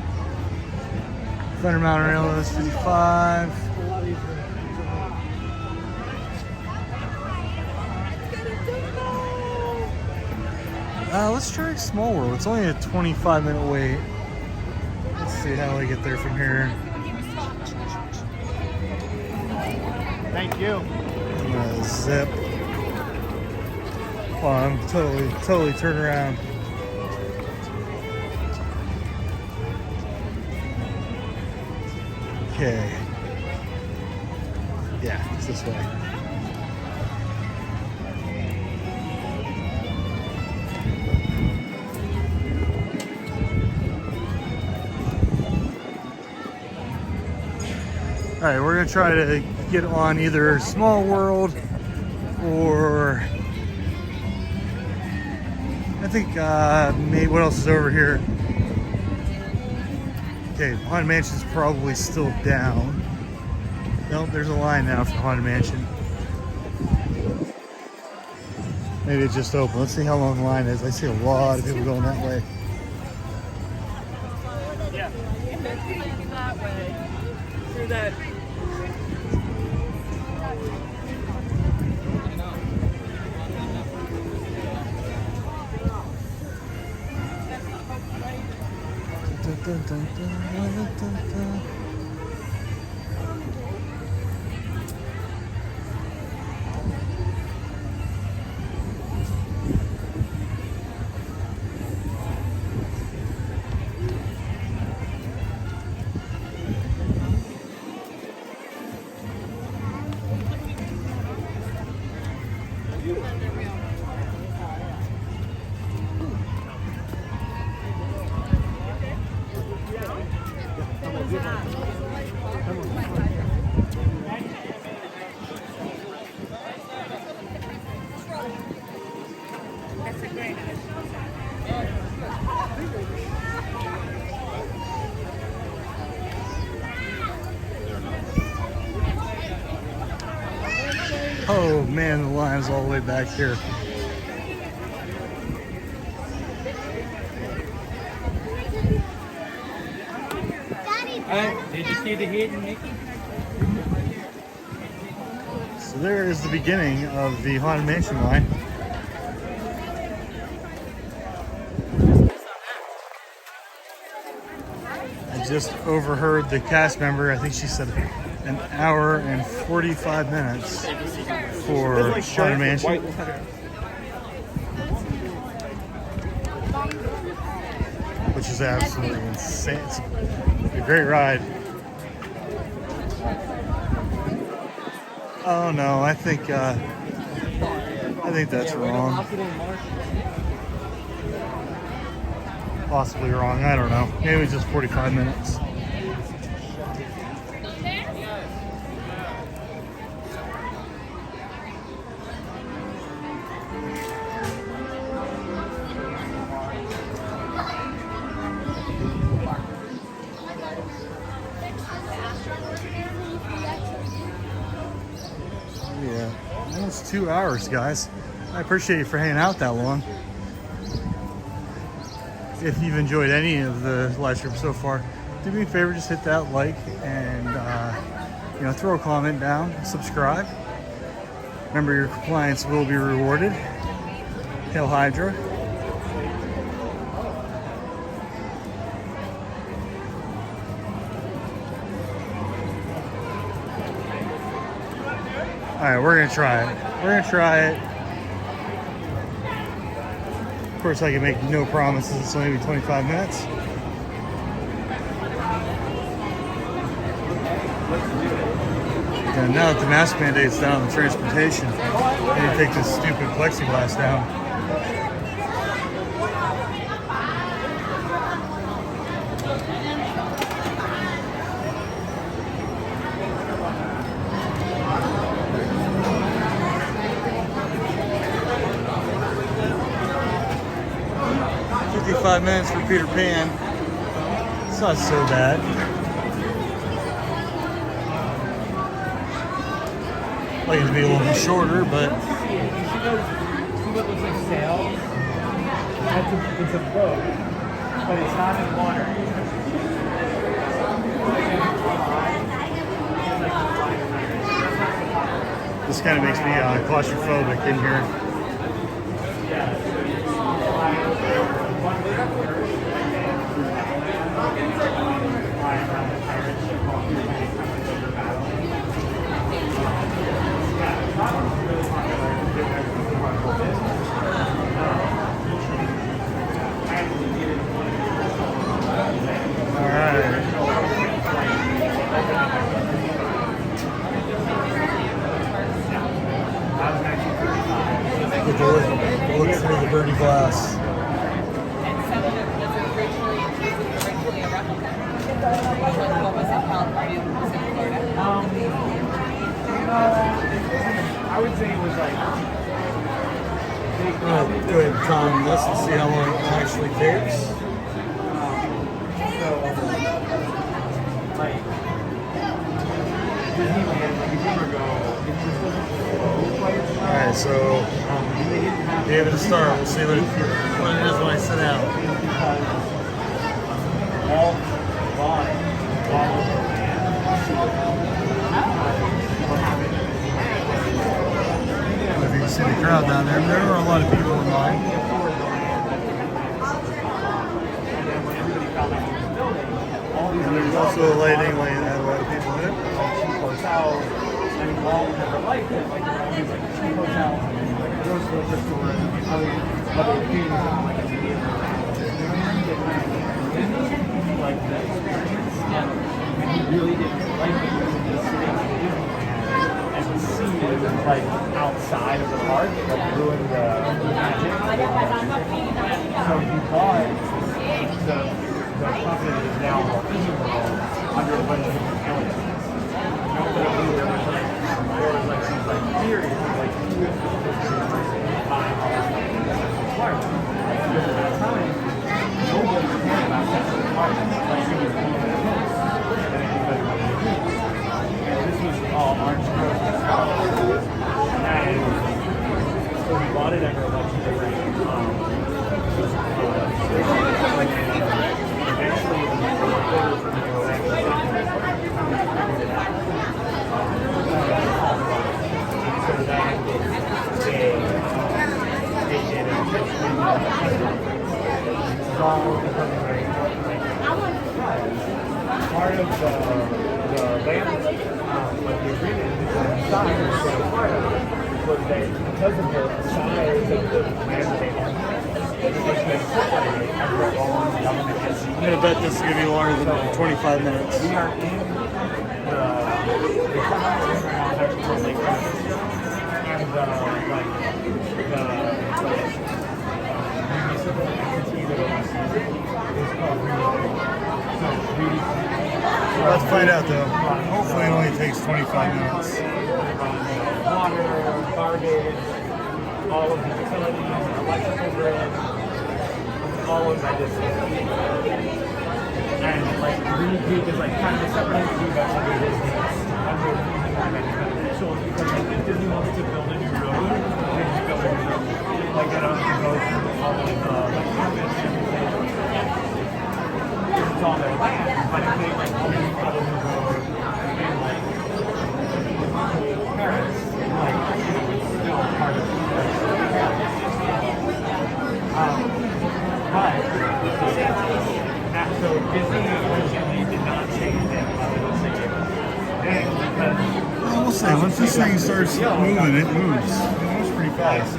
Thunder Mountain Railroad is 55. Let's try Small World. It's only a 25-minute wait. Let's see how I get there from here. Thank you. I'm gonna zip. Oh, I'm totally turned around. Okay. Yeah, it's this way. All right, we're gonna try to get on either Small World or I think maybe what else is over here? Okay, Haunted Mansion's probably still down. Nope, there's a line now for Haunted Mansion. Maybe it's just open. Let's see how long the line is. I see a lot of people going that way. Yeah. That way. Through that. Dun, dun, dun, dun, dun. Oh man, the line's all the way back here. Did you see the hidden Mickey? So there is the beginning of the Haunted Mansion line. I just overheard the cast member, I think she said an hour and 45 minutes for Haunted Mansion. Which is absolutely insane. It's a great ride. Oh no, I think that's wrong. Possibly wrong, I don't know. Maybe it's just 45 minutes. Yeah, almost 2 hours, guys. I appreciate you for hanging out that long. If you've enjoyed any of the live stream so far, do me a favor, just hit that like and throw a comment down, subscribe. Remember, your compliance will be rewarded. Hail Hydra. Alright, we're gonna try it. We're gonna try it. Of course, I can make no promises. It's only maybe 25 minutes. And now that the mask mandate's down on the transportation, I need to take this stupid plexiglass down. $55 minutes for Peter Pan. It's not so bad. I'd like it to be a little bit shorter, but See what looks like sails? It's a boat, but it's not in water. this kind of makes me claustrophobic in here. Look through the dirty glass. And some of it was originally a replica. What was that California? Was it Florida? I would say it was like. Go ahead and time this and see how long it actually takes. Alright, so gave it a start. We'll see what it is when I sit down. If you can see the crowd down there, there are a lot of people in line. There's also a lighting lane that had a lot of people in it. Hotels, and Walt never liked it. Like, these like cheap hotels, and like grocery store, and other things, and like a museum around. Like the experience, and he really didn't like it because of just sitting in Disneyland and see it like outside of the park, like ruin the magic. So he bought the company that is now Walt Disney World under a bunch of different aliases. There was like these like theories of like who is buying all this stuff requirement. Because at that time, nobody cared about that requirement. Like he was doing it and anybody wanted to do it. And this was all orange growth and stuff. And so he bought it under a bunch of different eventually when the reporters were going to actually figured it out. So that part of the land, like the agreement signed part of it was that because of the size of the land they own, they could separate under their own government entity. I'm gonna bet this is gonna be longer than 25 minutes. We are in the town right now is actually called Lake Travis. And municipal entity that oversees it is called Reedy. Let's find out though. Hopefully it only takes 25 minutes. Water, garbage, all of the utilities, electrical grid, all of that is. And like Reedy Creek is like kind of a separate entity that's under Disney. Under so because like, if Disney wants to build a new road, they just build a new road. Like they don't have to go through all of the like permits and everything. It's on their land, but if they like build a new road in like Paris, like this thing starts moving, it moves. It moves pretty fast.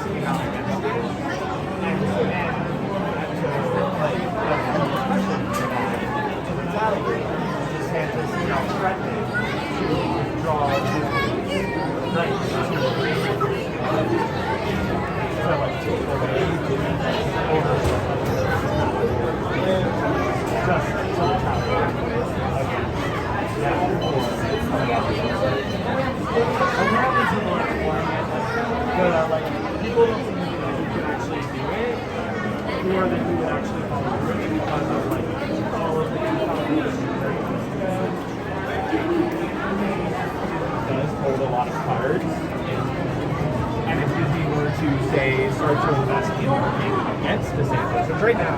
People don't think you can actually do it, or that you would actually follow through because of all of the does hold a lot of cards, and if Disney were to say start to invest in working against the same because right now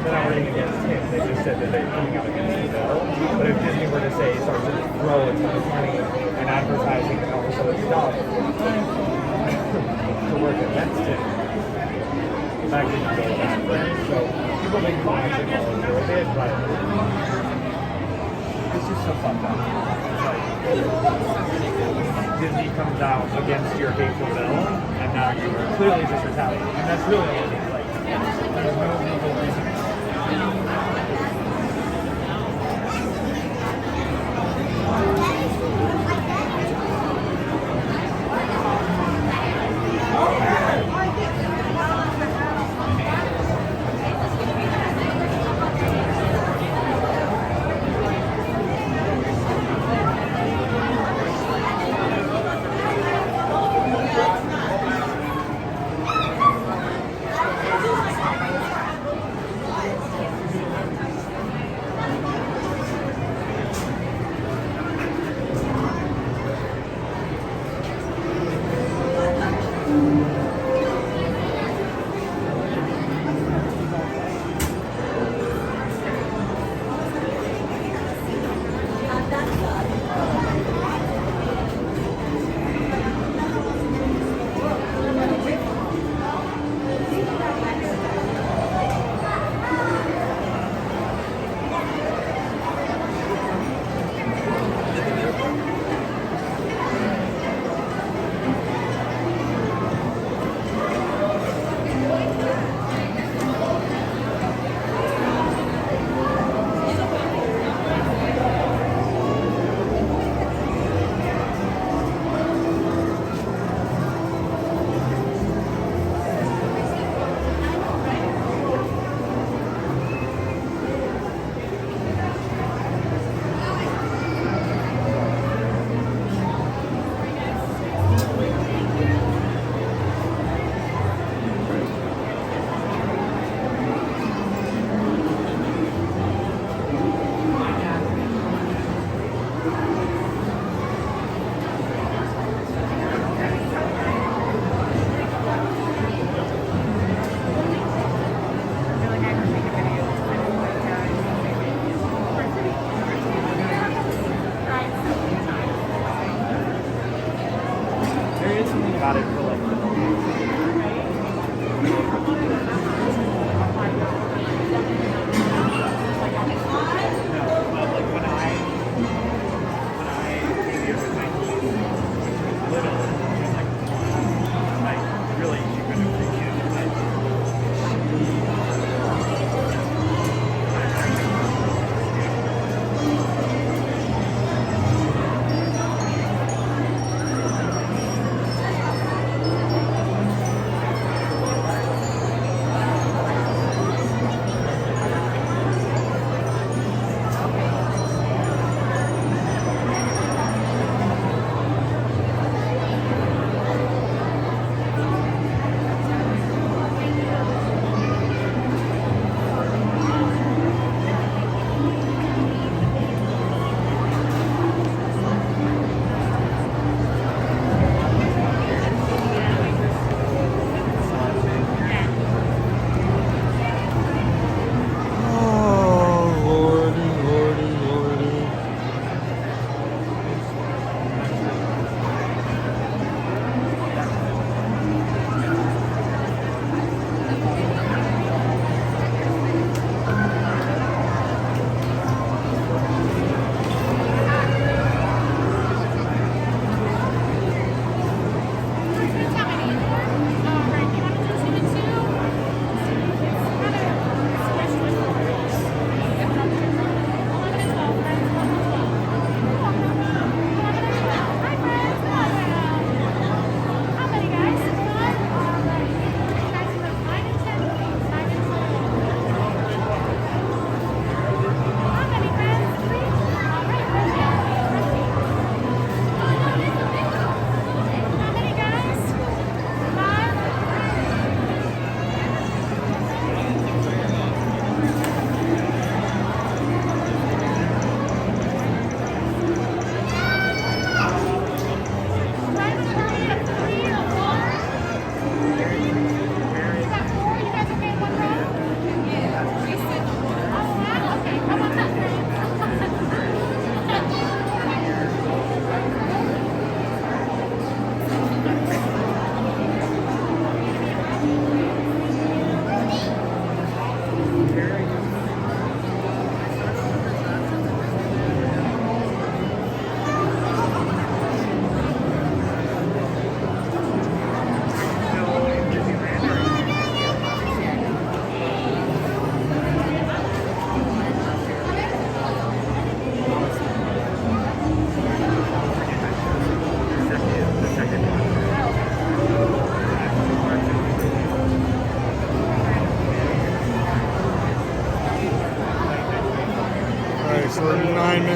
they're not working against him, they just said that they're coming out against the bill. But if Disney were to say start to throw a ton of money and advertising and all this other stuff to work against it, it's actually going to go bad for him. So people think he'll actually follow through with it, but it's just so fucked up. Disney comes out against your hateful bill, and now you are clearly just retaliating. And that's really all it is. There's no legal reason.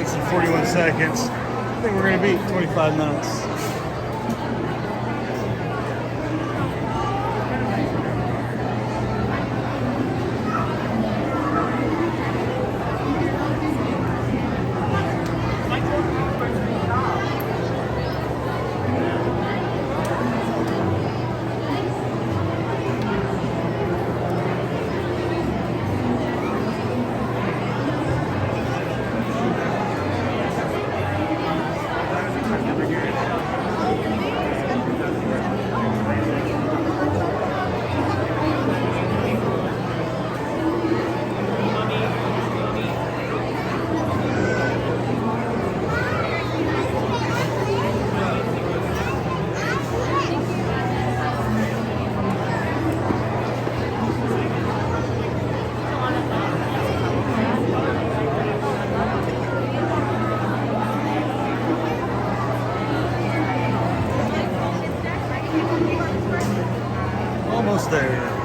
minutes and 41 seconds. I think we're going to beat 25 minutes. Almost there.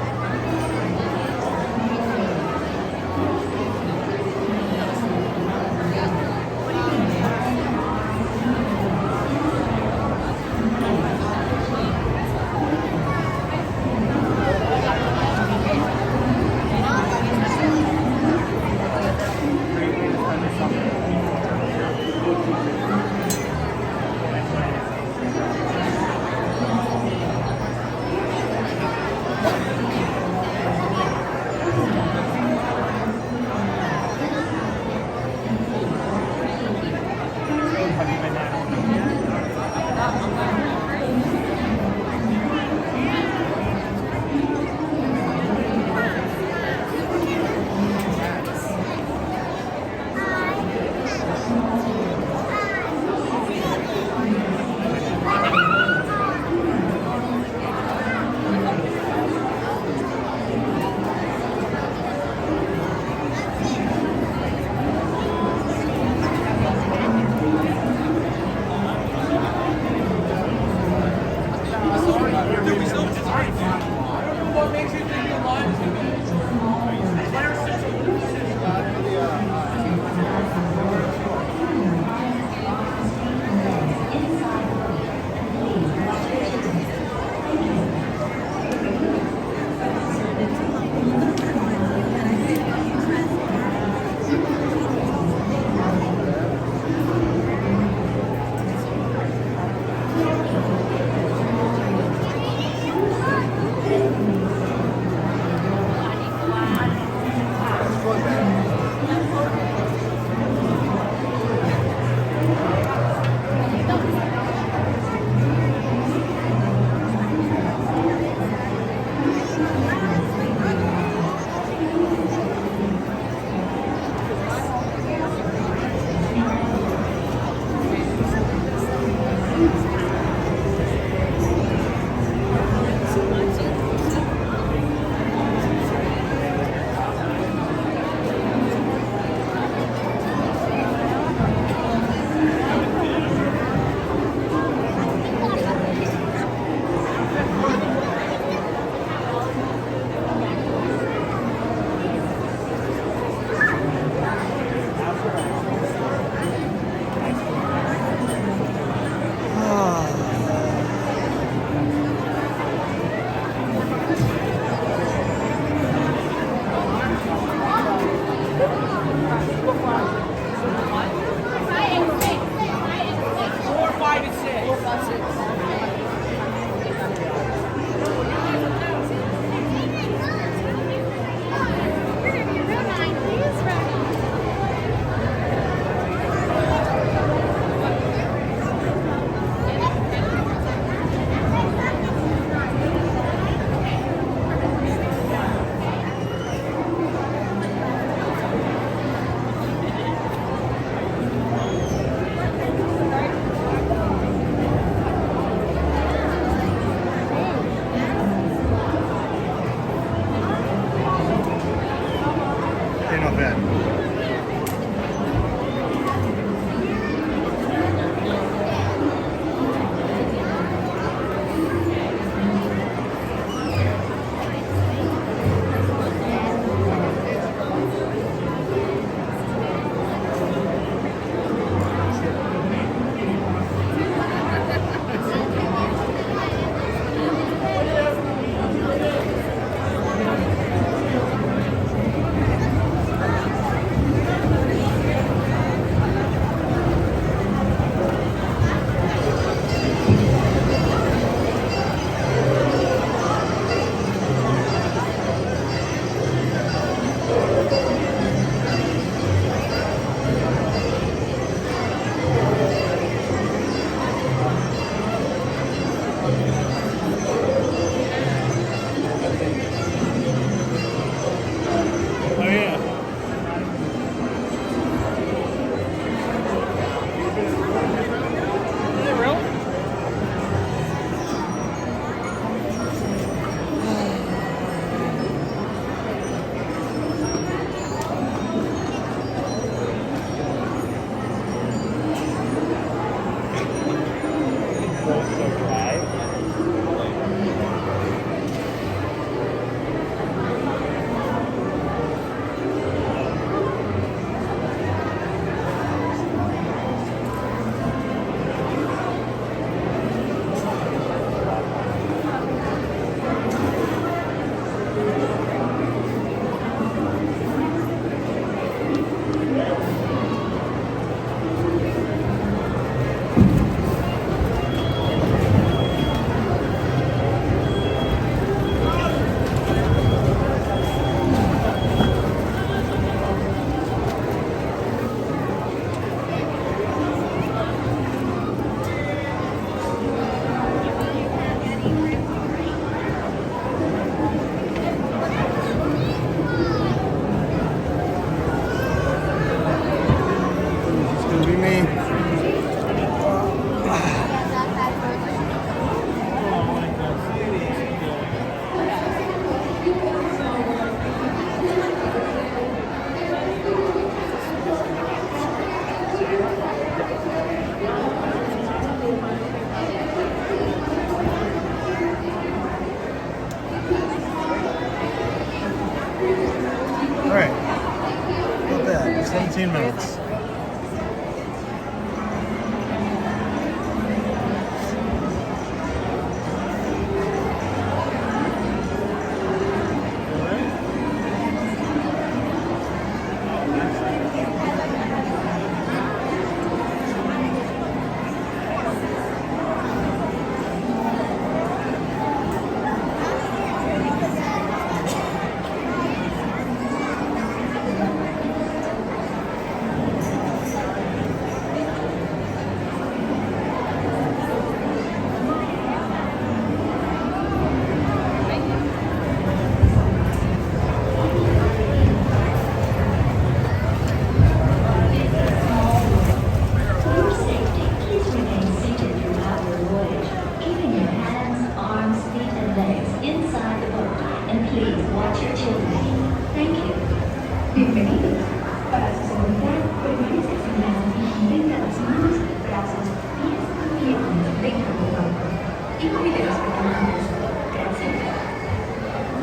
17 minutes.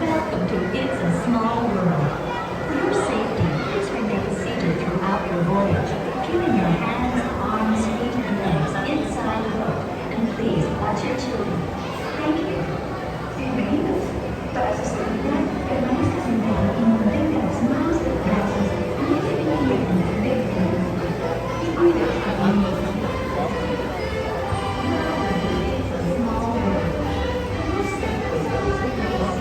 Welcome to It's a Small World. For your safety, please remain seated throughout your voyage, keeping your hands, arms, feet, and legs inside the boat. And please watch your children. Thank you. Bienvenidos. Para su seguridad, permanezca sentado y mantenga las manos descalzas y deje que la pierna dentro. Y cuide los zapatos. Small world. For your safety, please remain seated.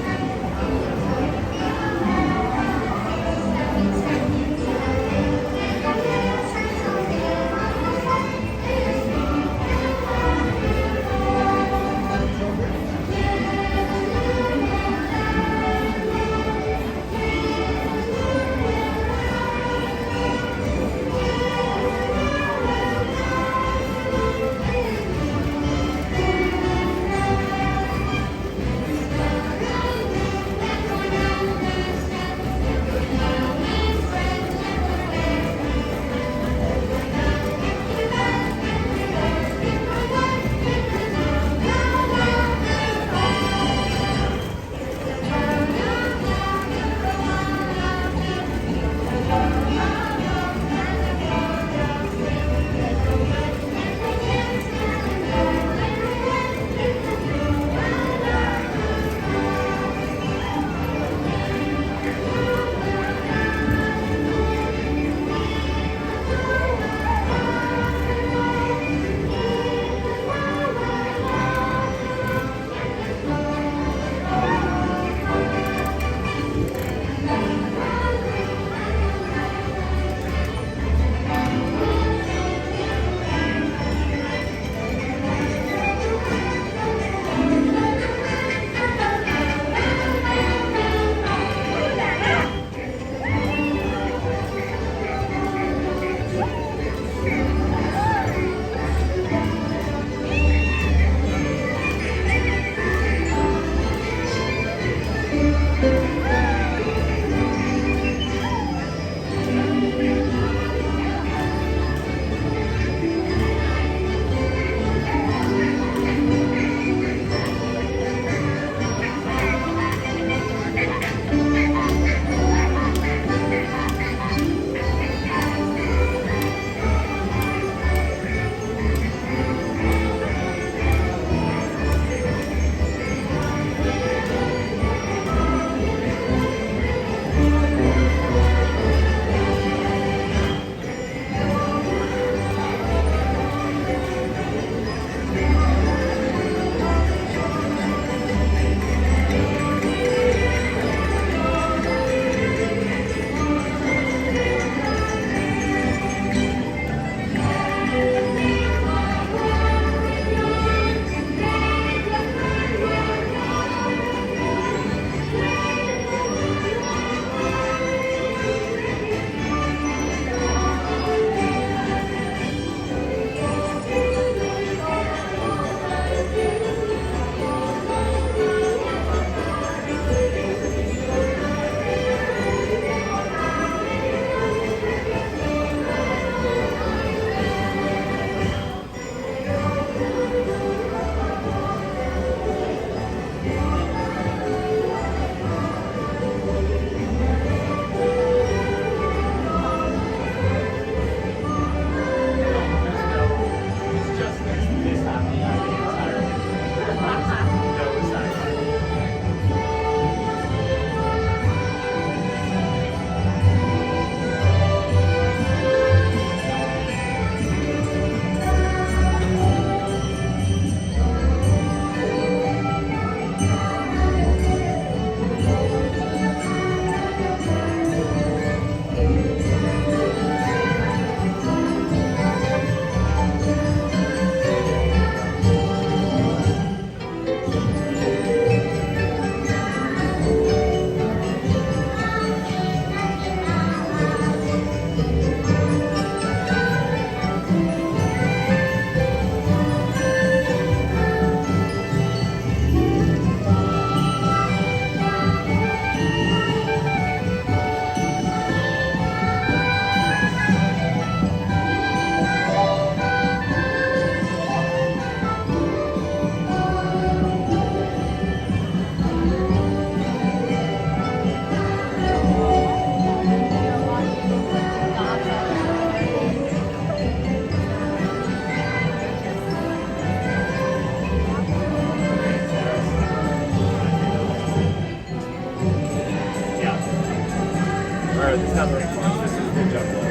Alright, this is how the response. This is the jump wall.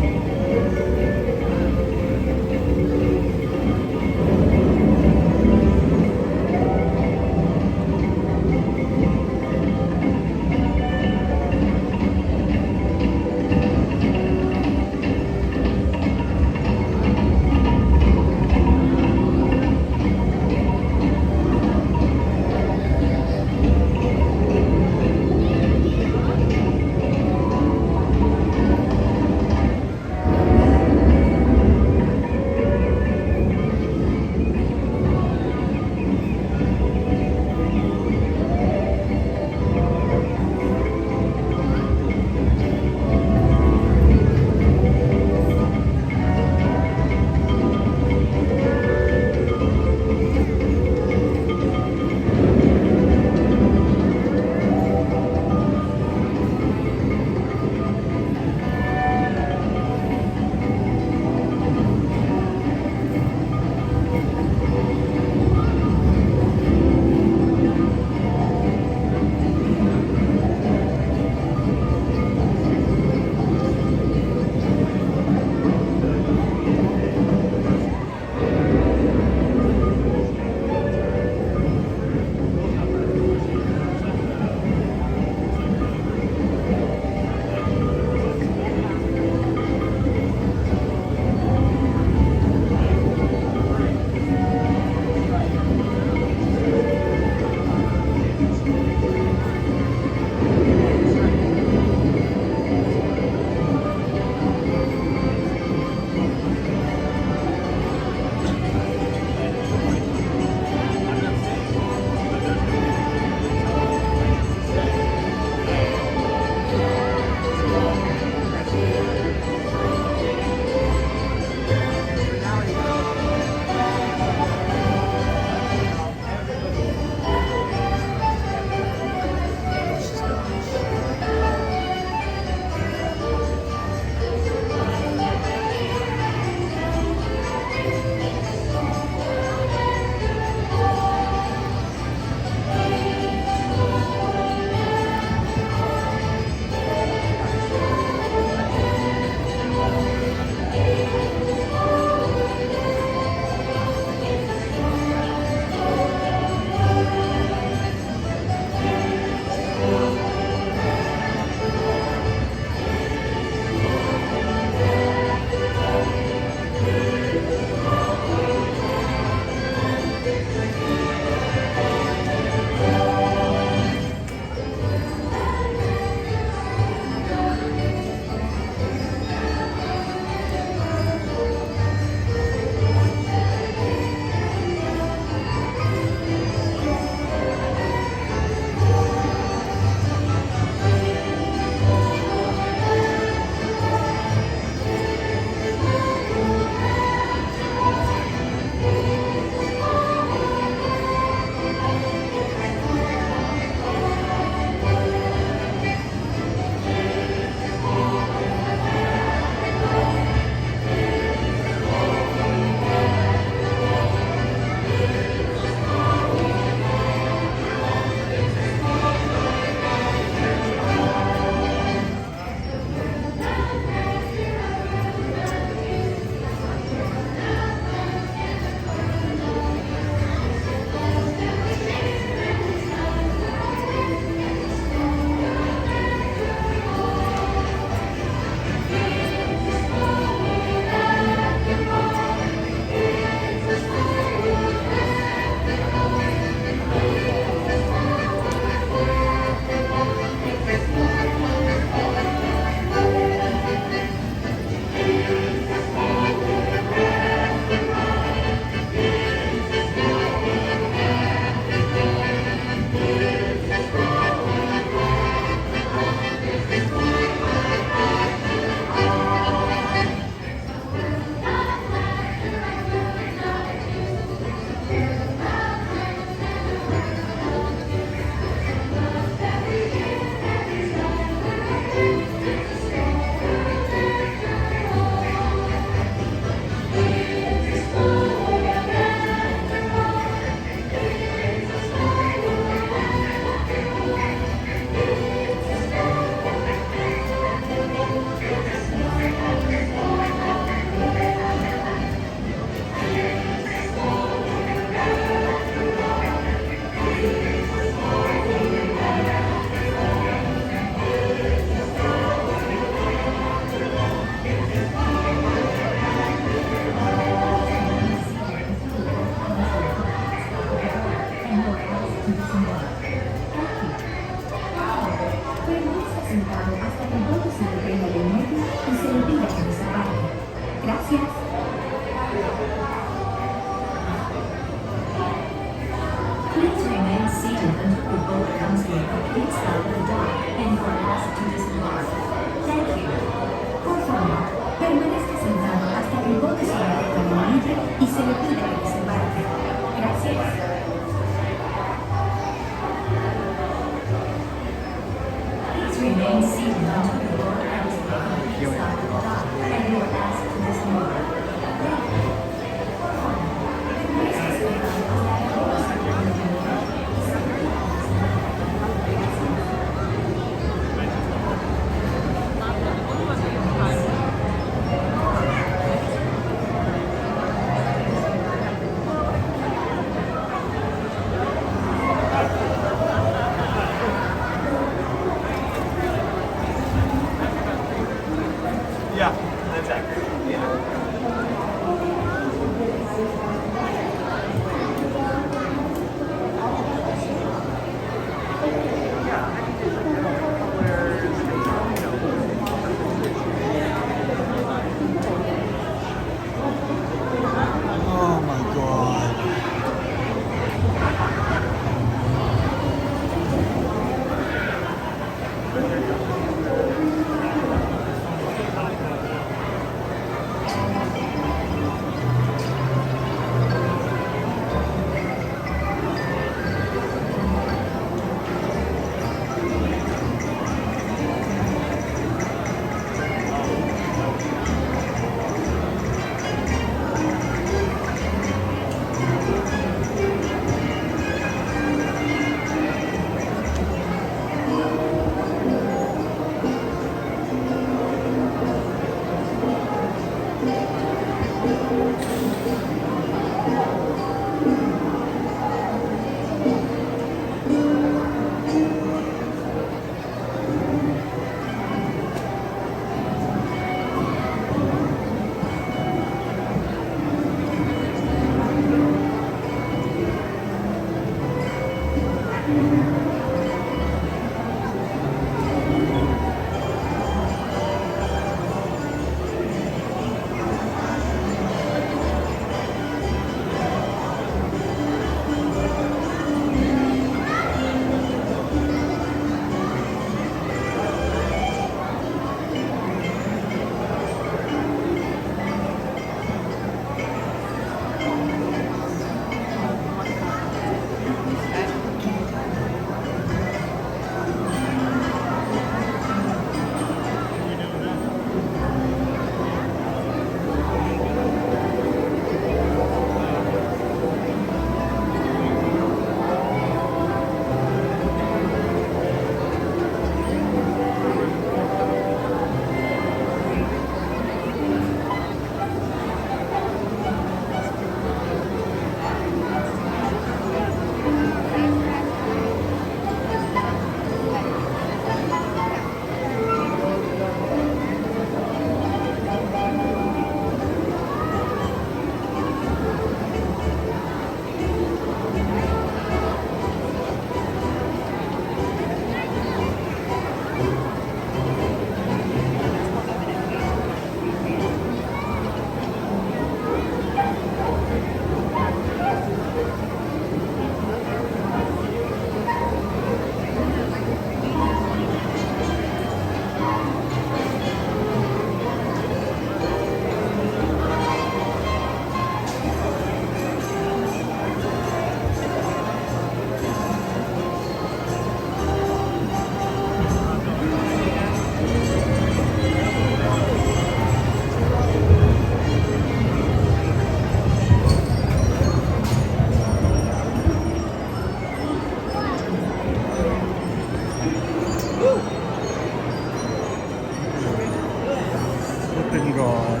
God.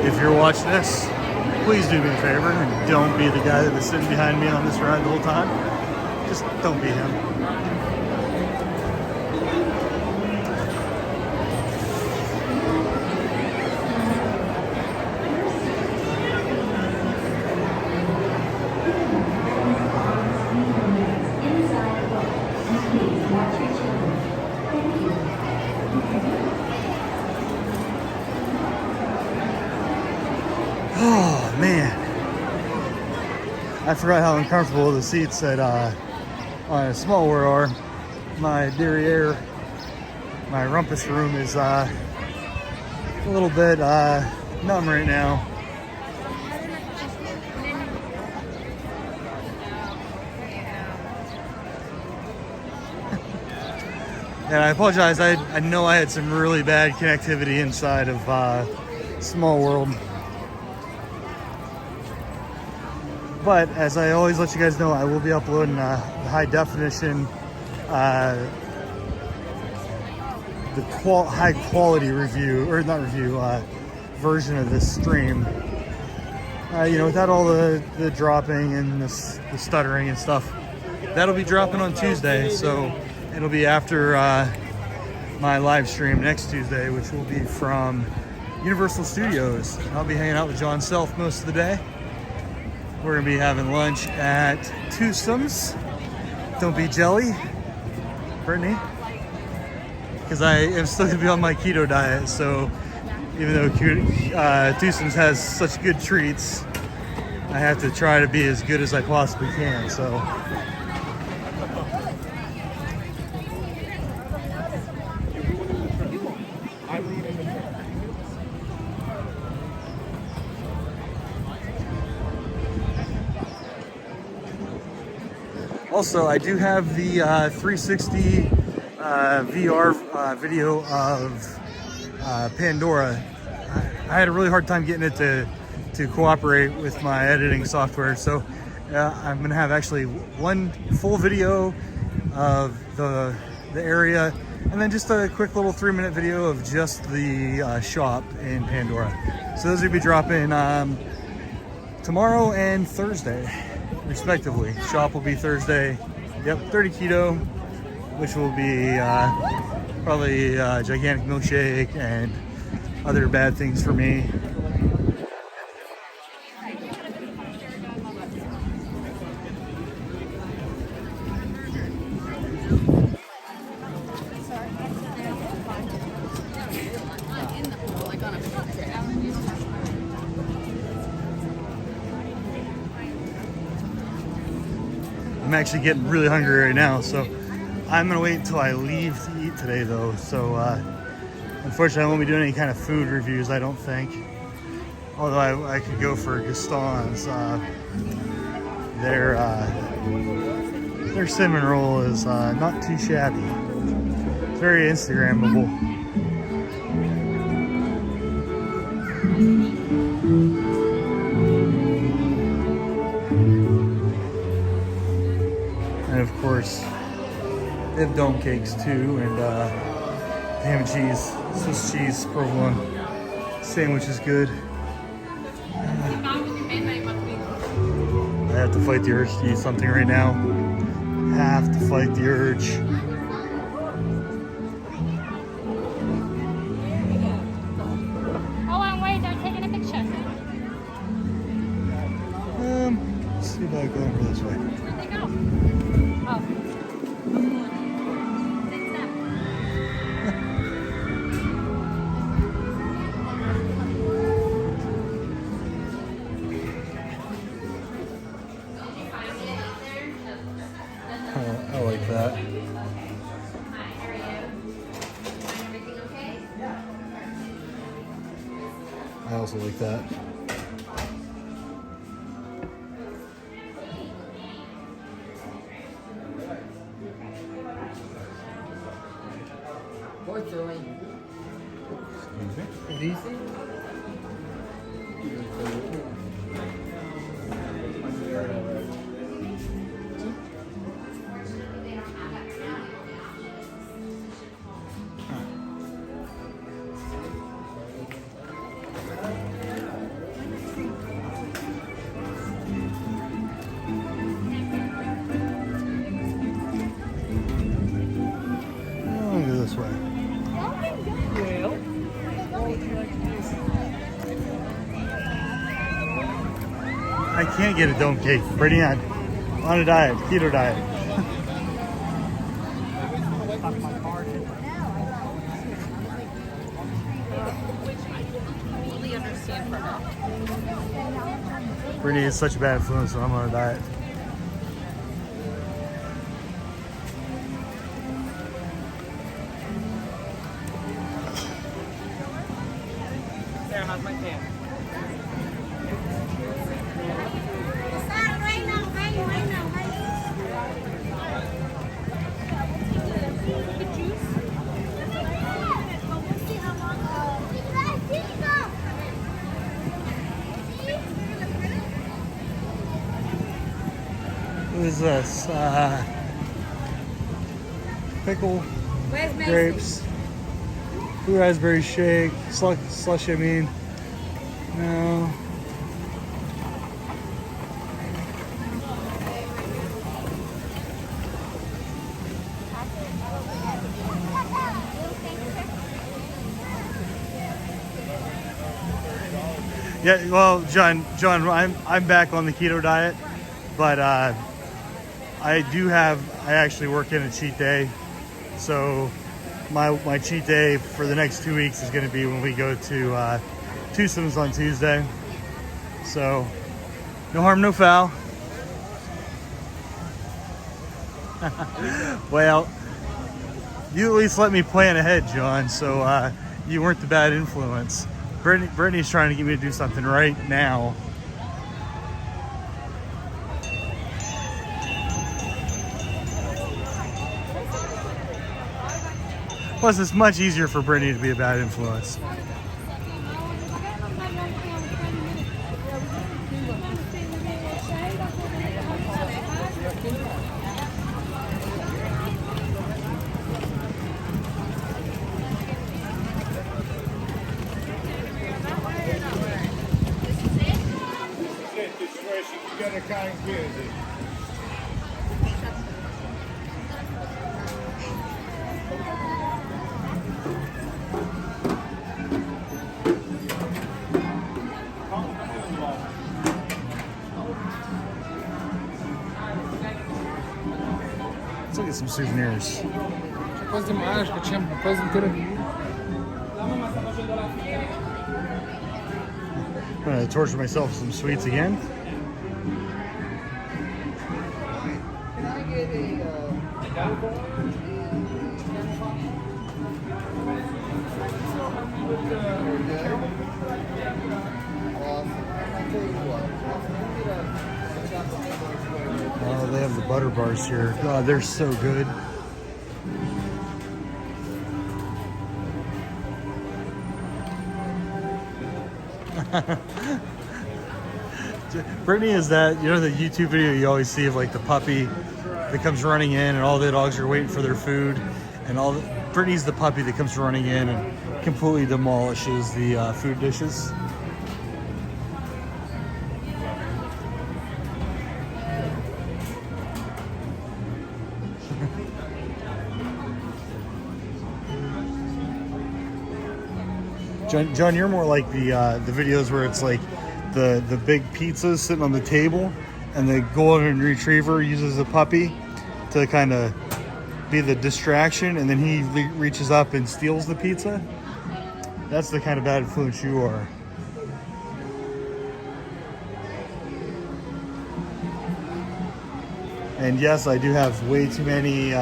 If you're watching this, please do me a favor and don't be the guy that was sitting behind me on this ride the whole time. Just don't be him. Oh man, I forgot how uncomfortable the seats at on a Small World are. My derriere, my rumpus room is a little bit numb right now. And I apologize, I know I had some really bad connectivity inside of Small World. But as I always let you guys know, I will be uploading the high definition, high quality review, or not review, version of this stream. You know, without all the dropping and the stuttering and stuff. That'll be dropping on Tuesday, so it'll be after my live stream next Tuesday, which will be from Universal Studios. I'll be hanging out with John Self most of the day. We're gonna be having lunch at Twosomes. Don't be jelly, Brittany, because I am still gonna be on my keto diet. So even though Twosomes has such good treats, I have to try to be as good as I possibly can. So. Also, I do have the 360 VR video of Pandora. I had a really hard time getting it to cooperate with my editing software, so I'm gonna have actually one full video of the area, and then just a quick little 3-minute video of just the shop in Pandora. So those will be dropping tomorrow and Thursday, respectively. Shop will be Thursday. Yep, 30 keto, which will be probably a gigantic milkshake and other bad things for me. I'm actually getting really hungry right now, so I'm gonna wait until I leave to eat today though. So unfortunately I won't be doing any kind of food reviews, I don't think. Although I could go for Gaston's. Their cinnamon roll is not too shabby. It's very Instagrammable. And of course, they have dome cakes too, and ham and cheese, Swiss cheese provolone sandwich is good. I have to fight the urge to eat something right now. Have to fight the urge. Oh, and wait, they're taking a picture. Let's see if I go over this way. Where'd they go? Oh. I like that. I also like that. What's doing? Excuse me. What do you see? can't get a dome cake. Brittany on a diet, keto diet. Completely understand from her. Brittany is such a bad influence when I'm on a diet. Sarah, how's my tan? What is this? Pickle, grapes, blue raspberry shake, slush, I mean. No. Yeah, well, John, I'm back on the keto diet, but I actually work in a cheat day, so my cheat day for the next 2 weeks is going to be when we go to Twosomes on Tuesday. So no harm, no foul. Well, you at least let me plan ahead, John, so you weren't the bad influence. Brittany's trying to get me to do something right now. Plus, it's much easier for Brittany to be a bad influence. Let's look at some souvenirs. I'm gonna torture myself with some sweets again. Oh, they have the butter bars here. God, they're so good. Brittany is that, you know, the YouTube video you always see of like the puppy that comes running in and all the dogs are waiting for their food, and Brittany's the puppy that comes running in and completely demolishes the food dishes. John, you're more like the videos where it's like the big pizzas sitting on the table, and the golden retriever uses the puppy to kind of be the distraction, and then he reaches up and steals the pizza. That's the kind of bad influence you are. And yes, I do have way too many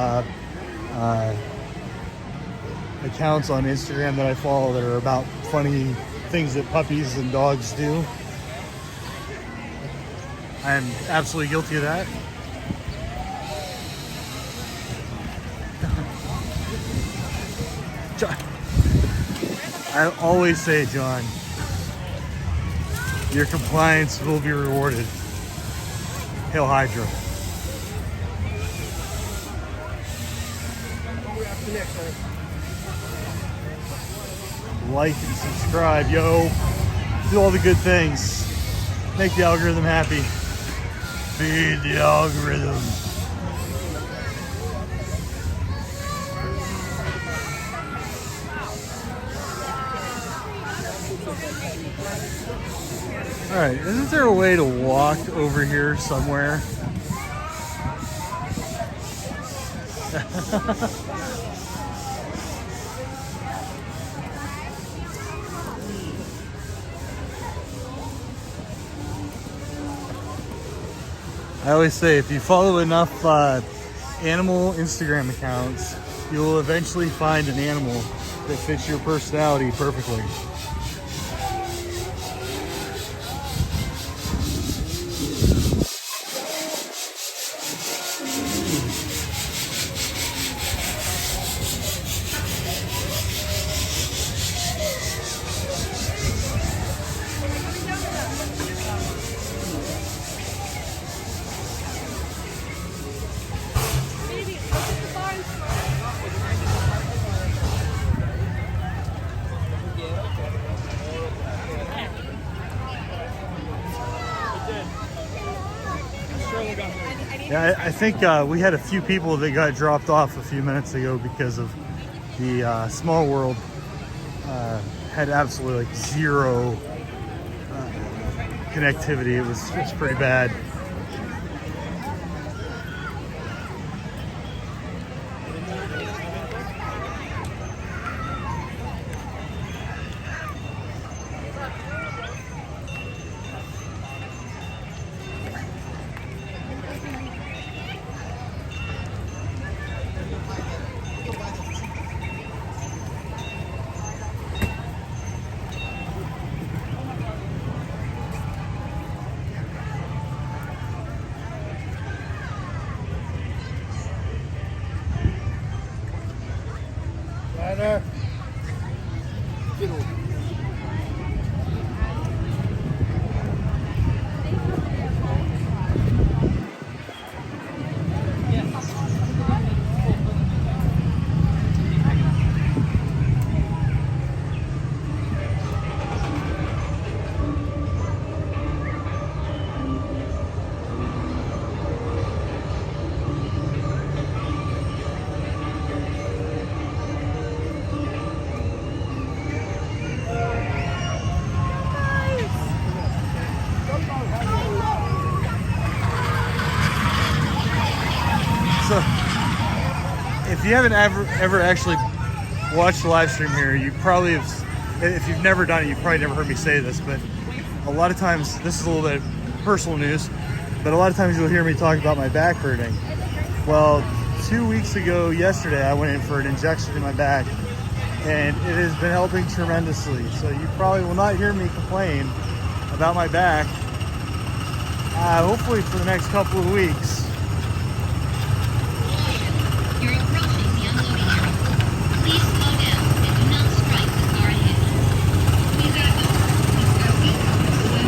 accounts on Instagram that I follow that are about funny things that puppies and dogs do. I am absolutely guilty of that. John, I always say, John, your compliance will be rewarded. Hail Hydra. Like and subscribe, yo. Do all the good things. Make the algorithm happy. Feed the algorithm. All right, isn't there a way to walk over here somewhere? I always say if you follow enough animal Instagram accounts, you will eventually find an animal that fits your personality perfectly. Yeah, I think we had a few people that got dropped off a few minutes ago because of the Small World had absolutely like zero connectivity. It's pretty bad. So, if you haven't ever actually watched the live stream here, you probably have, if you've never done it, you've probably never heard me say this, but a lot of times, this is a little bit personal news, but a lot of times you'll hear me talk about my back hurting. Well, 2 weeks ago, yesterday, I went in for an injection in my back, and it has been helping tremendously. So you probably will not hear me complain about my back, hopefully for the next couple of weeks. You're approaching the unloading area. Please slow down and do not strike the car ahead.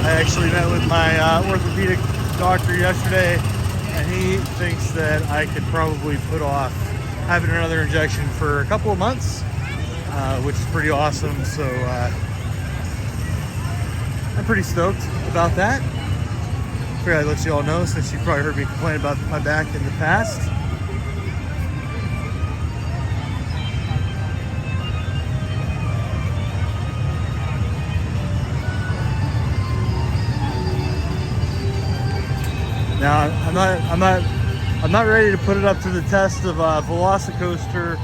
I actually met with my orthopedic doctor yesterday, and he thinks that I could probably put off having another injection for a couple of months, which is pretty awesome. So I'm pretty stoked about that. Figured I'd let you all know, since you probably heard me complain about my back in the past. Now I'm not ready to put it up to the test of Velocicoaster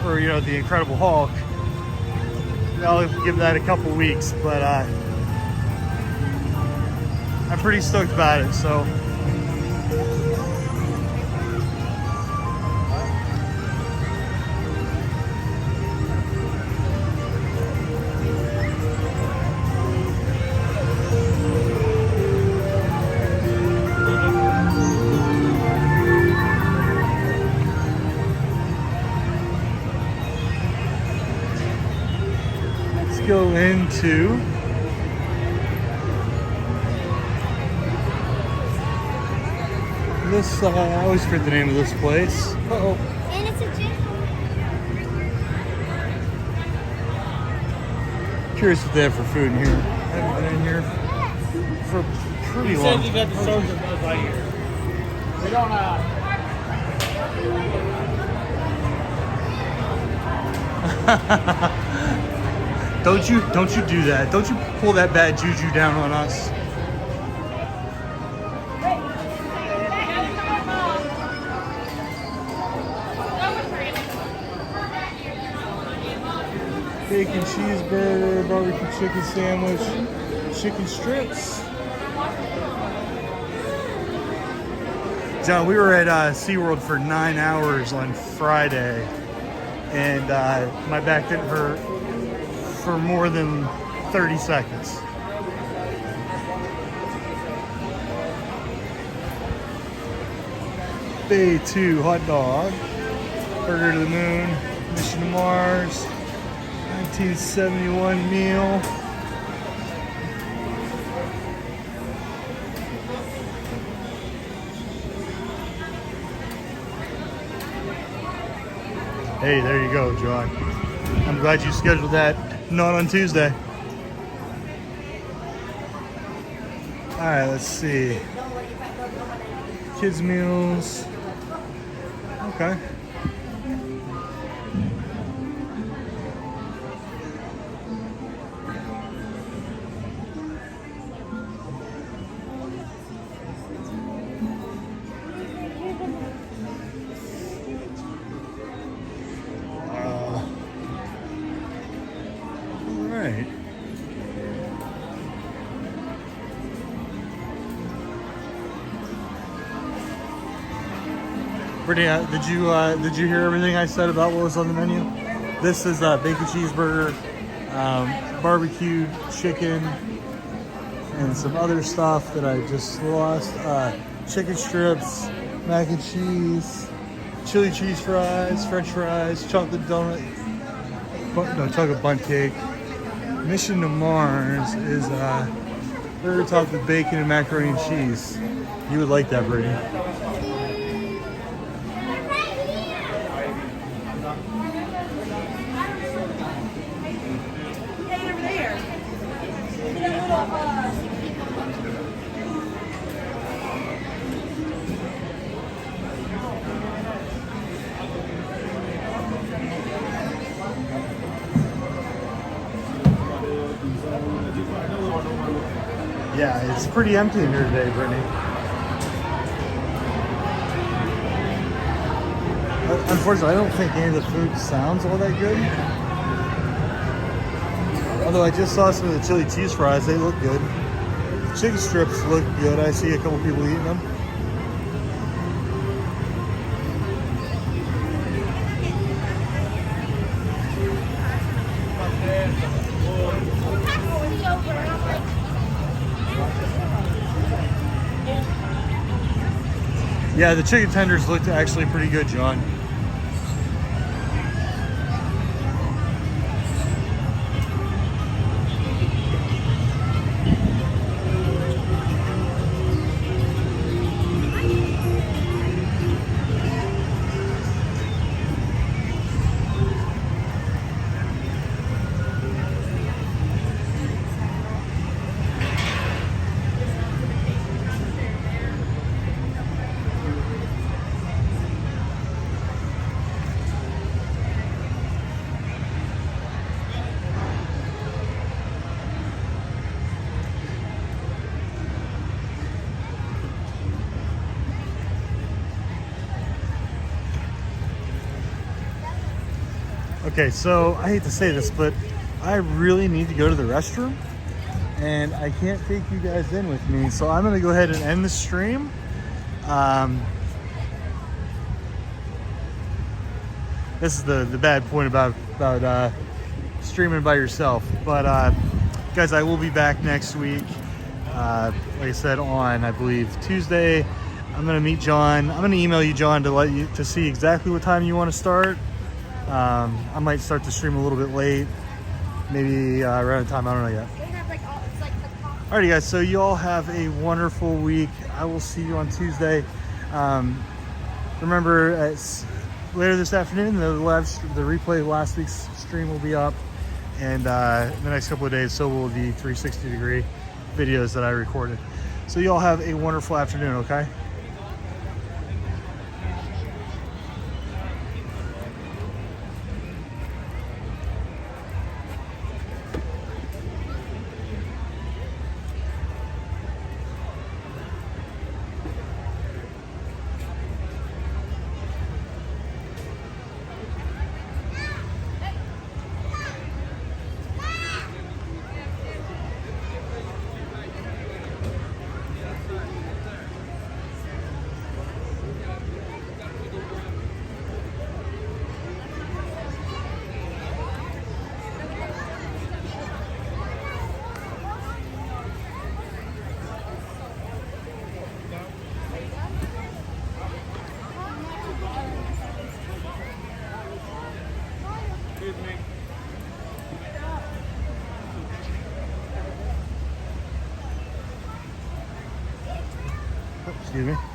or the Incredible Hulk. I'll give that a couple weeks, but I'm pretty stoked about it. So go into this, I always forget the name of this place. Uh-oh. And it's a gym. Curious what they have for food in here. I haven't been in here for a pretty long time. You got the soldier buzz right here. We don't Don't you do that. Don't you pull that bad juju down on us. bacon cheeseburger, barbecue chicken sandwich, chicken strips. John, we were at SeaWorld for 9 hours on Friday, and my back didn't hurt for more than 30 seconds. Bay 2 hot dog, Burger to the Moon, Mission to Mars, 1971 meal. Hey, there you go, John. I'm glad you scheduled that not on Tuesday. All right, let's see. Kids meals. Okay. All right. Brittany, did you hear everything I said about what was on the menu? This is bacon cheeseburger, barbecue chicken, and some other stuff that I just lost. Chicken strips, mac and cheese, chili cheese fries, French fries, chocolate donut, chocolate bundt cake. Mission to Mars is burger topped with bacon and macaroni and cheese. You would like that, Brittany. Yeah, it's pretty empty in here today, Brittany. Unfortunately, I don't think any of the food sounds all that good. Although I just saw some of the chili cheese fries, they look good. Chicken strips look good. I see a couple people eating them. Yeah, the chicken tenders looked actually pretty good, John. Okay, so I hate to say this, but I really need to go to the restroom, and I can't take you guys in with me, so I'm gonna go ahead and end the stream. This is the bad point about streaming by yourself, but guys, I will be back next week. Like I said, on I believe Tuesday. I'm gonna meet John. I'm gonna email you, John, to see exactly what time you want to start. I might start the stream a little bit late, maybe around the time, I don't know yet. Alrighty guys, so you all have a wonderful week. I will see you on Tuesday. Remember, later this afternoon, the replay of last week's stream will be up, and the next couple of days, so will the 360-degree videos that I recorded. So you all have a wonderful afternoon, okay? Excuse me.